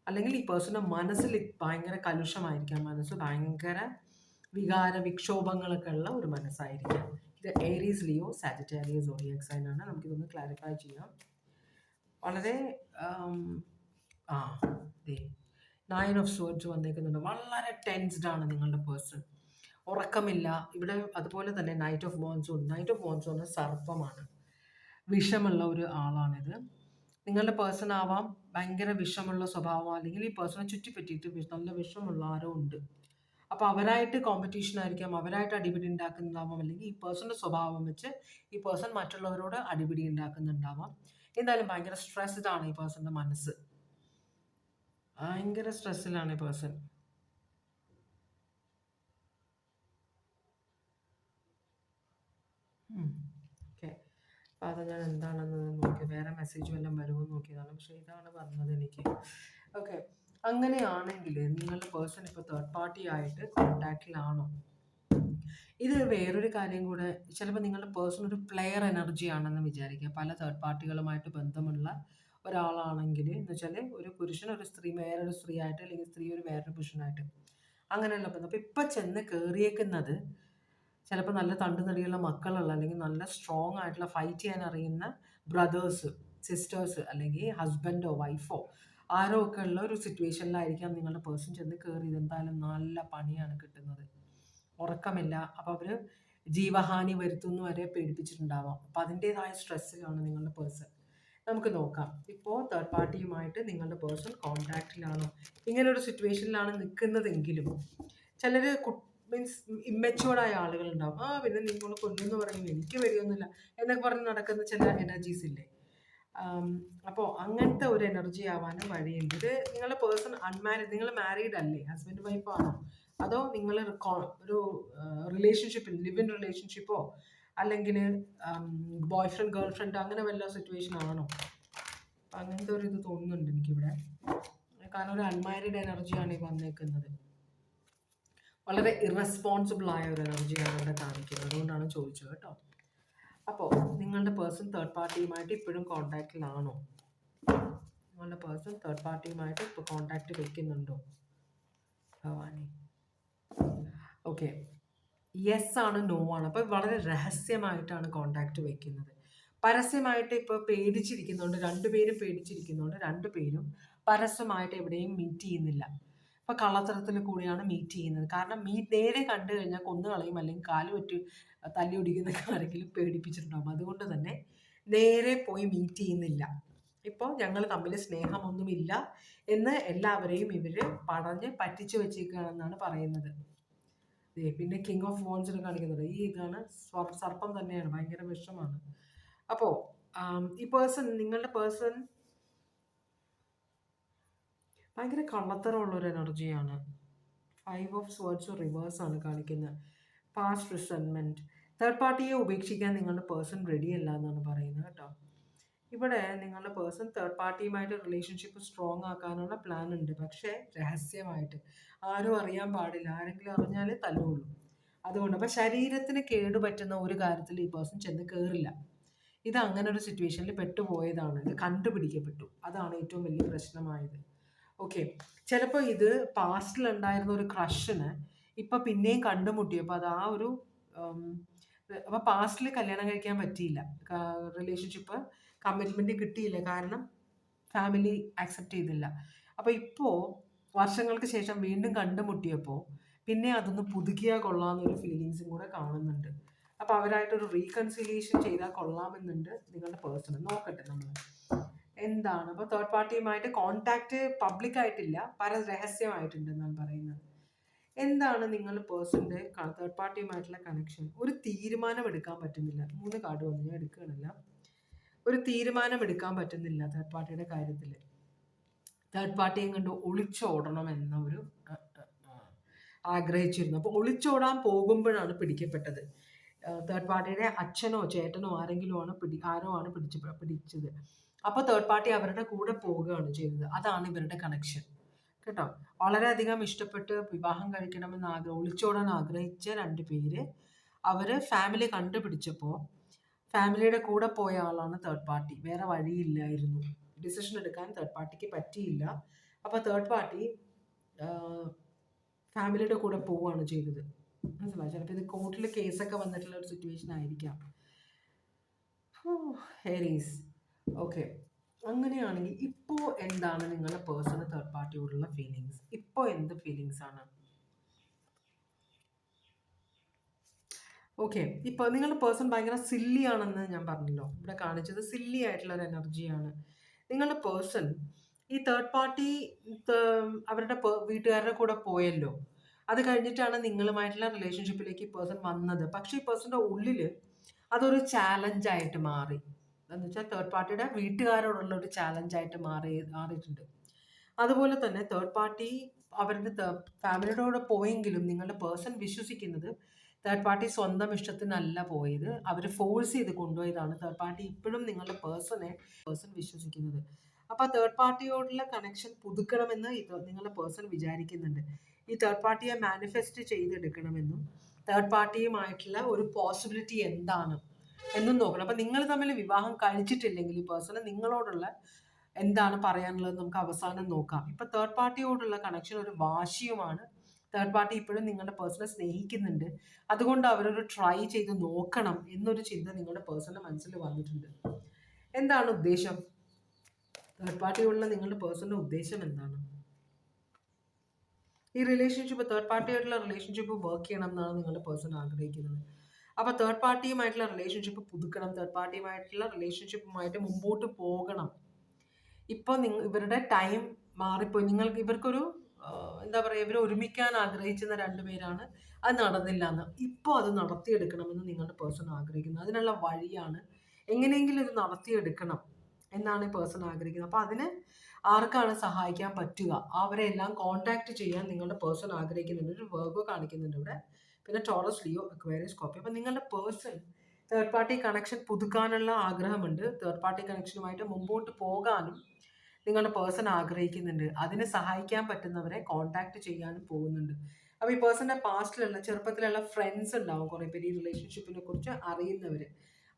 അല്ലെങ്കിൽ ഈ പേഴ്സൻ്റെ മനസ്സിൽ ഭയങ്കര കലുഷമായിരിക്കാം, മനസ്സ് ഭയങ്കര വിക്ഷോഭങ്ങളൊക്കെ ഉള്ള ഒരു മനസ്സായിരിക്കാം. ഇത് Aries, Leo, Sagittarius, zodiac sign ആണ്. നമുക്കിതൊന്ന് ക്ലാരിഫൈ ചെയ്യാം. വളരെ 9 ഓഫ് സോർഡ്സ് വന്നേക്കുന്നുണ്ട്. വളരെ ടെൻസ്ഡ് ആണ് നിങ്ങളുടെ പേഴ്സൺ, ഉറക്കമില്ല ഇവിടെ. അതുപോലെ തന്നെ നൈറ്റ് ഓഫ് മോൺസൂൺ പറഞ്ഞാൽ സർപ്പമാണ്, വിഷമുള്ള ഒരു ആളാണിത്. നിങ്ങളുടെ പേഴ്സൺ ആവാം ഭയങ്കര വിഷമുള്ള സ്വഭാവം, അല്ലെങ്കിൽ ഈ പേഴ്സണെ ചുറ്റിപ്പറ്റിയിട്ട് നല്ല വിഷമുള്ള ആരോ ഉണ്ട്. അപ്പോൾ അവരായിട്ട് കോമ്പറ്റീഷൻ ആയിരിക്കാം, അവരായിട്ട് അടിപിടി ഉണ്ടാക്കുന്നുണ്ടാവാം, അല്ലെങ്കിൽ ഈ പേഴ്സൻ്റെ സ്വഭാവം വെച്ച് ഈ പേഴ്സൺ മറ്റുള്ളവരോട് അടിപിടി ഉണ്ടാക്കുന്നുണ്ടാവാം. എന്തായാലും ഭയങ്കര സ്ട്രെസ്ഡ് ആണ് ഈ പേഴ്സൻ്റെ മനസ്സ്, ഭയങ്കര സ്ട്രെസ്സിലാണ് ഈ പേഴ്സൺ. ഓക്കെ, അപ്പോൾ അത് ഞാൻ എന്താണെന്ന് നോക്കി വേറെ മെസ്സേജ് വല്ലതും വരുമോ നോക്കിയതാണ്, പക്ഷേ ഇതാണ് പറഞ്ഞത് എനിക്ക്. ഓക്കെ, അങ്ങനെയാണെങ്കിൽ നിങ്ങളുടെ പേഴ്സൺ ഇപ്പോൾ തേർഡ് പാർട്ടി ആയിട്ട് കോൺടാക്റ്റിലാണോ? ഇത് വേറൊരു കാര്യം കൂടെ, ചിലപ്പോൾ നിങ്ങളുടെ പേഴ്സൺ ഒരു പ്ലെയർ എനർജി ആണെന്ന് വിചാരിക്കുക. പല തേർഡ് പാർട്ടികളുമായിട്ട് ബന്ധമുള്ള ഒരാളാണെങ്കിൽ എന്ന് വെച്ചാൽ ഒരു പുരുഷൻ ഒരു സ്ത്രീ വേറൊരു സ്ത്രീ ആയിട്ട്, അല്ലെങ്കിൽ സ്ത്രീ ഒരു വേറൊരു പുരുഷനായിട്ട്, അങ്ങനെയുള്ള ബന്ധം. അപ്പോൾ ഇപ്പം ചെന്ന് കയറിയേക്കുന്നത് ചിലപ്പോൾ നല്ല തണ്ടുനടിയുള്ള മക്കളുള്ള, അല്ലെങ്കിൽ നല്ല സ്ട്രോങ് ആയിട്ടുള്ള ഫൈറ്റ് ചെയ്യാൻ അറിയുന്ന ബ്രദേഴ്സ്, സിസ്റ്റേഴ്സ്, അല്ലെങ്കിൽ ഹസ്ബൻഡോ വൈഫോ ആരോ ഒക്കെ ഉള്ള ഒരു സിറ്റുവേഷനിലായിരിക്കാം നിങ്ങളുടെ പേഴ്സൺ ചെന്ന് കയറിയത്. എന്തായാലും നല്ല പണിയാണ് കിട്ടുന്നത്, ഉറക്കമില്ല. അപ്പോൾ അവർ ജീവഹാനി വരുത്തുന്നു വരെ പേടിപ്പിച്ചിട്ടുണ്ടാവാം. അപ്പം അതിൻ്റേതായ സ്ട്രെസ്സിലാണ് നിങ്ങളുടെ പേഴ്സൺ. നമുക്ക് നോക്കാം, ഇപ്പോൾ തേർഡ് പാർട്ടിയുമായിട്ട് നിങ്ങളുടെ പേഴ്സൺ കോൺടാക്റ്റിലാണോ, ഇങ്ങനൊരു സിറ്റുവേഷനിലാണ് നിൽക്കുന്നതെങ്കിലും ചിലർ മീൻസ് ഇമ്മച്ചുവേർഡായ ആളുകളുണ്ടാവും. പിന്നെ നിങ്ങൾ കൊല്ലുമെന്ന് പറയും, എനിക്ക് വരികയൊന്നുമില്ല എന്നൊക്കെ പറഞ്ഞ് നടക്കുന്ന ചില എനർജീസ് ഇല്ലേ. അപ്പോൾ അങ്ങനത്തെ ഒരു എനർജി ആവാനും വഴിയുണ്ട്. ഇത് നിങ്ങളുടെ പേഴ്സൺ അൺമാരീഡ്, നിങ്ങൾ മാരീഡ് അല്ലേ, ഹസ്ബൻഡ് വൈഫാണോ, അതോ നിങ്ങൾ ഒരു റിലേഷൻഷിപ്പിൽ ലിവ് ഇൻ റിലേഷൻഷിപ്പോ, അല്ലെങ്കിൽ ബോയ് ഫ്രണ്ട് ഗേൾ ഫ്രണ്ട് അങ്ങനെ വല്ല സിറ്റുവേഷൻ ആണോ? അപ്പം അങ്ങനത്തെ ഒരു ഇത് തോന്നുന്നുണ്ട് എനിക്കിവിടെ. കാരണം ഒരു അൺമാരീഡ് എനർജിയാണ് ഈ വന്നേക്കുന്നത്. വളരെ ഇറസ്പോൺസിബിൾ ആയ ഒരു എനർജിയാണ് ഇവിടെ കാണിക്കുന്നത്. അതുകൊണ്ടാണ് ചോദിച്ചത് കേട്ടോ. അപ്പോൾ നിങ്ങളുടെ പേഴ്സൺ തേർഡ് പാർട്ടിയുമായിട്ട് ഇപ്പോഴും കോണ്ടാക്റ്റിലാണോ? നിങ്ങളുടെ പേഴ്സൺ തേർഡ് പാർട്ടിയുമായിട്ട് ഇപ്പോൾ കോണ്ടാക്റ്റ് വെക്കുന്നുണ്ടോ ഭവാനി? ഓക്കെ, യെസ് ആണ്, നോ ആണ്. അപ്പോൾ വളരെ രഹസ്യമായിട്ടാണ് കോണ്ടാക്റ്റ് വെക്കുന്നത്. പരസ്യമായിട്ട് ഇപ്പോൾ പേടിച്ചിരിക്കുന്നുണ്ട്, രണ്ടുപേരും പേടിച്ചിരിക്കുന്നുണ്ട്, രണ്ടുപേരും പരസ്യമായിട്ട് എവിടെയും മീറ്റ് ചെയ്യുന്നില്ല. ഇപ്പോൾ കള്ളത്തരത്തിൽ കൂടിയാണ് മീറ്റ് ചെയ്യുന്നത്. കാരണം നേരെ കണ്ടു കഴിഞ്ഞാൽ കൊന്നു കളയും, അല്ലെങ്കിൽ കാല് പറ്റി തല്ലി ഒടിക്കുന്ന ആരെങ്കിലും പേടിപ്പിച്ചിട്ടുണ്ടാകും. അതുകൊണ്ട് തന്നെ നേരെ പോയി മീറ്റ് ചെയ്യുന്നില്ല. ഇപ്പോൾ ഞങ്ങൾ തമ്മിൽ സ്നേഹമൊന്നുമില്ല എന്ന് എല്ലാവരെയും ഇവർ പറഞ്ഞ് പറ്റിച്ചു വെച്ചേക്കുകയാണെന്നാണ് പറയുന്നത്. പിന്നെ കിങ് ഓഫ് വോൺസിനെ കാണിക്കുന്നത് ഈ ഇതാണ്, സർപ്പം തന്നെയാണ്, ഭയങ്കര വിഷമാണ്. അപ്പോൾ ഈ പേഴ്സൺ, നിങ്ങളുടെ പേഴ്സൺ ഭയങ്കര കള്ളത്തരമുള്ളൊരു എനർജിയാണ്. 5 ഓഫ് സ്വേർഡ്സ് റിവേഴ്സ് ആണ് കാണിക്കുന്നത്. പാസ്റ്റ് റിസെൻമെൻറ്റ്, തേർഡ് പാർട്ടിയെ ഉപേക്ഷിക്കാൻ നിങ്ങളുടെ പേഴ്സൺ റെഡി അല്ല എന്നാണ് പറയുന്നത് കേട്ടോ. ഇവിടെ നിങ്ങളുടെ പേഴ്സൺ തേർഡ് പാർട്ടിയുമായിട്ട് റിലേഷൻഷിപ്പ് സ്ട്രോങ് ആക്കാനുള്ള പ്ലാൻ ഉണ്ട്, പക്ഷേ രഹസ്യമായിട്ട്, ആരും അറിയാൻ പാടില്ല. ആരെങ്കിലും അറിഞ്ഞാൽ തല്ലുള്ളൂ. അതുകൊണ്ട് അപ്പോൾ ശരീരത്തിന് കേടുപറ്റുന്ന ഒരു കാര്യത്തിൽ ഈ പേഴ്സൺ ചെന്ന് കയറില്ല. ഇത് അങ്ങനെ ഒരു സിറ്റുവേഷനിൽ പെട്ടുപോയതാണ്, ഇത് കണ്ടുപിടിക്കപ്പെട്ടു. അതാണ് ഏറ്റവും വലിയ പ്രശ്നമായത്. ഓക്കെ, ചിലപ്പോൾ ഇത് പാസ്റ്റിലുണ്ടായിരുന്ന ഒരു ക്രഷിന് ഇപ്പം പിന്നെയും കണ്ടുമുട്ടിയപ്പോൾ അത് ആ ഒരു അപ്പോൾ പാസ്റ്റിൽ കല്യാണം കഴിക്കാൻ പറ്റിയില്ല, റിലേഷൻഷിപ്പ് കമ്മിറ്റ്മെൻറ്റ് കിട്ടിയില്ല, കാരണം ഫാമിലി ആക്സെപ്റ്റ് ചെയ്തില്ല. അപ്പോൾ ഇപ്പോൾ വർഷങ്ങൾക്ക് ശേഷം വീണ്ടും കണ്ടുമുട്ടിയപ്പോൾ പിന്നെ അതൊന്ന് പുതുക്കിയാൽ കൊള്ളാമെന്നൊരു ഫീലിങ്സും കൂടെ കാണുന്നുണ്ട്. അപ്പോൾ അവരായിട്ടൊരു റീകൺസിലിയേഷൻ ചെയ്താൽ കൊള്ളാമെന്നുണ്ട് നിങ്ങളുടെ പേഴ്സൺ. നോക്കട്ടെ നമ്മൾ എന്താണ്. അപ്പോൾ തേർഡ് പാർട്ടിയുമായിട്ട് കോണ്ടാക്റ്റ് പബ്ലിക്കായിട്ടില്ല, രഹസ്യമായിട്ടുണ്ടെന്നാണ് പറയുന്നത്. എന്താണ് നിങ്ങളുടെ പേഴ്സൻ്റെ തേർഡ് പാർട്ടിയുമായിട്ടുള്ള കണക്ഷൻ? ഒരു തീരുമാനം എടുക്കാൻ പറ്റുന്നില്ല. 3 കാർഡ് വന്നു, ഞാൻ എടുക്കുകയാണല്ല. ഒരു തീരുമാനം എടുക്കാൻ പറ്റുന്നില്ല തേർഡ് പാർട്ടിയുടെ കാര്യത്തിൽ. തേർഡ് പാർട്ടിയും കണ്ട് ഒളിച്ചോടണം എന്ന ഒരു ആഗ്രഹിച്ചിരുന്നു. അപ്പോൾ ഒളിച്ചോടാൻ പോകുമ്പോഴാണ് പിടിക്കപ്പെട്ടത്. തേർഡ് പാർട്ടിയുടെ അച്ഛനോ ചേട്ടനോ ആരെങ്കിലും ആണ് പിടിച്ചത്. അപ്പോൾ തേർഡ് പാർട്ടി അവരുടെ കൂടെ പോവുകയാണ് ചെയ്തത്. അതാണ് ഇവരുടെ കണക്ഷൻ കേട്ടോ. വളരെയധികം ഇഷ്ടപ്പെട്ട് വിവാഹം കഴിക്കണമെന്ന് ഒളിച്ചോടാൻ ആഗ്രഹിച്ച 2 പേര് അവർ ഫാമിലി കണ്ടുപിടിച്ചപ്പോൾ ഫാമിലിയുടെ കൂടെ പോയ ആളാണ് തേർഡ് പാർട്ടി. വേറെ വഴിയില്ലായിരുന്നു, ഡിസിഷൻ എടുക്കാൻ തേർഡ് പാർട്ടിക്ക് പറ്റിയില്ല. അപ്പോൾ തേർഡ് പാർട്ടി ഫാമിലിയുടെ കൂടെ പോവുകയാണ് ചെയ്തത്. മനസ്സിലായി? ചിലപ്പോൾ ഇത് കോർട്ടിൽ കേസൊക്കെ വന്നിട്ടുള്ള ഒരു സിറ്റുവേഷൻ ആയിരിക്കാം. ഹെരീസ്. ഓക്കെ, അങ്ങനെയാണെങ്കിൽ ഇപ്പോൾ എന്താണ് നിങ്ങളുടെ പേഴ്സണൽ തേർഡ് പാർട്ടിയോടുള്ള ഫീലിങ്സ്? ഇപ്പോൾ എന്ത് ഫീലിങ്സ് ആണ്? ഓക്കെ, ഇപ്പോൾ നിങ്ങളുടെ പേഴ്സൺ ഭയങ്കര സില്ലി ആണെന്ന് ഞാൻ പറഞ്ഞല്ലോ. ഇവിടെ കാണിച്ചത് സില്ലി ആയിട്ടുള്ള ഒരു എനർജിയാണ്. നിങ്ങളുടെ പേഴ്സൺ ഈ തേർഡ് പാർട്ടി അവരുടെ വീട്ടുകാരുടെ കൂടെ പോയല്ലോ, അത് കഴിഞ്ഞിട്ടാണ് നിങ്ങളുമായിട്ടുള്ള റിലേഷൻഷിപ്പിലേക്ക് ഈ പേഴ്സൺ വന്നത്. പക്ഷേ ഈ പേഴ്സൻ്റെ ഉള്ളിൽ അതൊരു ചാലഞ്ചായിട്ട് മാറി. എന്ന് വെച്ചാൽ തേർഡ് പാർട്ടിയുടെ വീട്ടുകാരോടുള്ള ഒരു ചാലഞ്ചായിട്ട് മാറിയിട്ടുണ്ട്. അതുപോലെ തന്നെ തേർഡ് പാർട്ടി അവരുടെ ഫാമിലിയുടെ കൂടെ പോയെങ്കിലും നിങ്ങളുടെ പേഴ്സൺ വിശ്വസിക്കുന്നത് തേർഡ് പാർട്ടി സ്വന്തം ഇഷ്ടത്തിനല്ല പോയത്, അവർ ഫോഴ്സ് ചെയ്ത് കൊണ്ടുപോയതാണ്. തേർഡ് പാർട്ടി ഇപ്പോഴും നിങ്ങളുടെ പേഴ്സൺ വിശ്വസിക്കുന്നത്. അപ്പോൾ തേർഡ് പാർട്ടിയോടുള്ള കണക്ഷൻ പുതുക്കണമെന്ന് നിങ്ങളുടെ പേഴ്സൺ വിചാരിക്കുന്നുണ്ട്. ഈ തേർഡ് പാർട്ടിയെ മാനിഫെസ്റ്റ് ചെയ്തെടുക്കണമെന്നും തേർഡ് പാർട്ടിയുമായിട്ടുള്ള ഒരു പോസിബിലിറ്റി എന്താണ് എന്നും നോക്കണം. അപ്പം നിങ്ങൾ തമ്മിൽ വിവാഹം കഴിച്ചിട്ടില്ലെങ്കിൽ ഈ പേഴ്സണ് നിങ്ങളോടുള്ള എന്താണ് പറയാനുള്ളത് നമുക്ക് അവസാനം നോക്കാം. ഇപ്പം തേർഡ് പാർട്ടിയോടുള്ള കണക്ഷൻ ഒരു വാശിയുമാണ്. തേർഡ് പാർട്ടി ഇപ്പോഴും നിങ്ങളുടെ പേഴ്സണെ സ്നേഹിക്കുന്നുണ്ട്, അതുകൊണ്ട് അവരൊരു ട്രൈ ചെയ്ത് നോക്കണം എന്നൊരു ചിന്ത നിങ്ങളുടെ പേഴ്സണിൻ്റെ മനസ്സിൽ വന്നിട്ടുണ്ട്. എന്താണ് ഉദ്ദേശം? തേർഡ് പാർട്ടിയോടുള്ള നിങ്ങളുടെ പേഴ്സണിൻ്റെ ഉദ്ദേശം എന്താണ്? ഈ റിലേഷൻഷിപ്പ്, തേർഡ് പാർട്ടിയായിട്ടുള്ള റിലേഷൻഷിപ്പ് വർക്ക് ചെയ്യണം എന്നാണ് നിങ്ങളുടെ പേഴ്സൺ ആഗ്രഹിക്കുന്നത്. അപ്പോൾ തേർഡ് പാർട്ടിയുമായിട്ടുള്ള റിലേഷൻഷിപ്പ് പുതുക്കണം, തേർഡ് പാർട്ടിയുമായിട്ടുള്ള റിലേഷൻഷിപ്പുമായിട്ട് മുമ്പോട്ട് പോകണം. ഇപ്പോൾ ഇവരുടെ ടൈം മാറിപ്പോയി. ഇവർക്കൊരു എന്താ പറയുക, ഇവർ ഒരുമിക്കാൻ ആഗ്രഹിച്ചിരുന്ന 2 പേരാണ്, അത് നടന്നില്ല എന്ന്. ഇപ്പോൾ അത് നടത്തിയെടുക്കണമെന്ന് നിങ്ങളുടെ പേഴ്സൺ ആഗ്രഹിക്കുന്നത്. അതിനുള്ള വഴിയാണ്, എങ്ങനെയെങ്കിലും ഇത് നടത്തിയെടുക്കണം എന്നാണ് ഈ പേഴ്സൺ ആഗ്രഹിക്കുന്നത്. അപ്പോൾ അതിന് ആർക്കാണ് സഹായിക്കാൻ പറ്റുക? അവരെ എല്ലാം കോണ്ടാക്ട് ചെയ്യാൻ നിങ്ങളുടെ പേഴ്സൺ ആഗ്രഹിക്കുന്നുണ്ട്. ഒരു വെർഗോ കാണിക്കുന്നുണ്ട് ഇവിടെ, പിന്നെ ടോറസ്, ലിയോ, അക്വേറിയസ്, സ്കോർപ്പിയോ. അപ്പോൾ നിങ്ങളുടെ പേഴ്സൺ തേർഡ് പാർട്ടി കണക്ഷൻ പുതുക്കാനുള്ള ആഗ്രഹമുണ്ട്. തേർഡ് പാർട്ടി കണക്ഷനുമായിട്ട് മുമ്പോട്ട് പോകാനും നിങ്ങളുടെ പേഴ്സൺ ആഗ്രഹിക്കുന്നുണ്ട്. അതിനെ സഹായിക്കാൻ പറ്റുന്നവരെ കോണ്ടാക്ട് ചെയ്യാനും പോകുന്നുണ്ട്. അപ്പോൾ ഈ പേഴ്സൻ്റെ പാസ്റ്റിലുള്ള ചെറുപ്പത്തിലുള്ള ഫ്രണ്ട്സ് ഉണ്ടാവും, കുറേ പേര് ഈ റിലേഷൻഷിപ്പിനെ കുറിച്ച് അറിയുന്നവർ.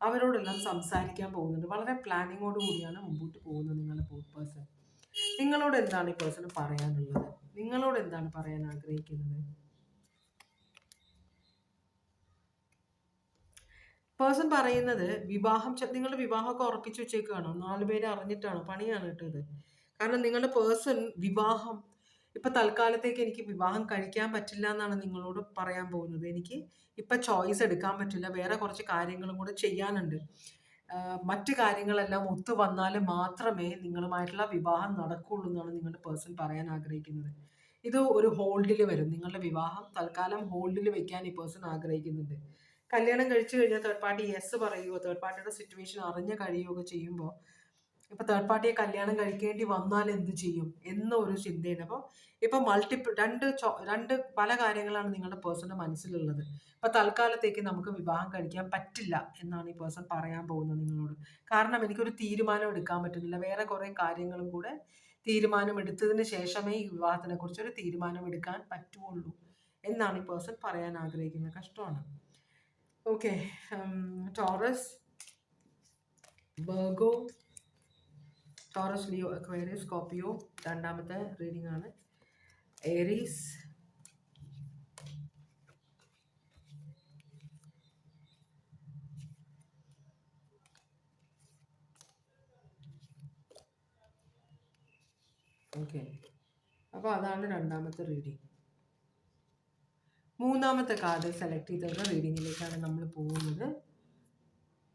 അവരോടെല്ലാം സംസാരിക്കാൻ പോകുന്നുണ്ട്. വളരെ പ്ലാനിങ്ങോട് കൂടിയാണ് മുമ്പോട്ട് പോകുന്നത് നിങ്ങളുടെ പേഴ്സൺ. നിങ്ങളോട് എന്താണ് ഈ പേഴ്സണ് പറയാനുള്ളത്? നിങ്ങളോട് എന്താണ് പറയാൻ ആഗ്രഹിക്കുന്നത്? പേഴ്സൺ പറയുന്നത് വിവാഹം, നിങ്ങളുടെ വിവാഹമൊക്കെ ഉറപ്പിച്ചു വെച്ചേക്കാണോ? 4 പേര് അറിഞ്ഞിട്ടാണോ? പണിയാണ് കേട്ടത്. കാരണം നിങ്ങളുടെ പേഴ്സൺ വിവാഹം ഇപ്പം തൽക്കാലത്തേക്ക് എനിക്ക് വിവാഹം കഴിക്കാൻ പറ്റില്ല എന്നാണ് നിങ്ങളോട് പറയാൻ പോകുന്നത്. എനിക്ക് ഇപ്പം ചോയ്സ് എടുക്കാൻ പറ്റില്ല, വേറെ കുറച്ച് കാര്യങ്ങളും കൂടെ ചെയ്യാനുണ്ട്. മറ്റു കാര്യങ്ങളെല്ലാം ഒത്തു വന്നാൽ മാത്രമേ നിങ്ങളുമായിട്ടുള്ള വിവാഹം നടക്കുകയുള്ളൂ എന്നാണ് നിങ്ങളുടെ പേഴ്സൺ പറയാൻ ആഗ്രഹിക്കുന്നത്. ഇത് ഒരു ഹോൾഡിൽ വരും. നിങ്ങളുടെ വിവാഹം തൽക്കാലം ഹോൾഡിൽ വെക്കാൻ ഈ പേഴ്സൺ ആഗ്രഹിക്കുന്നുണ്ട്. കല്യാണം കഴിച്ചു കഴിഞ്ഞാൽ തേർഡ് പാർട്ടി യെസ് പറയുകയോ തേർഡ് പാർട്ടിയുടെ സിറ്റുവേഷൻ അറിഞ്ഞു കഴിയുകയോ ചെയ്യുമ്പോൾ ഇപ്പം തേർഡ് പാർട്ടിയെ കല്യാണം കഴിക്കേണ്ടി വന്നാൽ എന്ത് ചെയ്യും എന്നൊരു ചിന്തയാണ്. അപ്പോൾ ഇപ്പം മൾട്ടിപ്പിൾ രണ്ട് പല കാര്യങ്ങളാണ് നിങ്ങളുടെ പേഴ്സൻ്റെ മനസ്സിലുള്ളത്. ഇപ്പം തൽക്കാലത്തേക്ക് നമുക്ക് വിവാഹം കഴിക്കാൻ പറ്റില്ല എന്നാണ് ഈ പേഴ്സൺ പറയാൻ പോകുന്നത് നിങ്ങളോട്. കാരണം എനിക്കൊരു തീരുമാനം എടുക്കാൻ പറ്റുന്നില്ല, വേറെ കുറേ കാര്യങ്ങളും കൂടെ തീരുമാനമെടുത്തതിന് ശേഷമേ ഈ വിവാഹത്തിനെ കുറിച്ചൊരു തീരുമാനം എടുക്കാൻ പറ്റുള്ളൂ എന്നാണ് ഈ പേഴ്സൺ പറയാൻ ആഗ്രഹിക്കുന്നത്. കഷ്ടമാണ്. Okay, Taurus, Virgo, Taurus, Leo, Aquarius, Scorpio രണ്ടാമത്തെ റീഡിംഗ് ആണ്. ഏരീസ്, ഓക്കെ, അപ്പോൾ അതാണ് രണ്ടാമത്തെ റീഡിംഗ്. മൂന്നാമത്തെ കാർഡ് സെലക്ട് ചെയ്തവരുടെ റീഡിങ്ങിലേക്കാണ് നമ്മൾ പോകുന്നത്.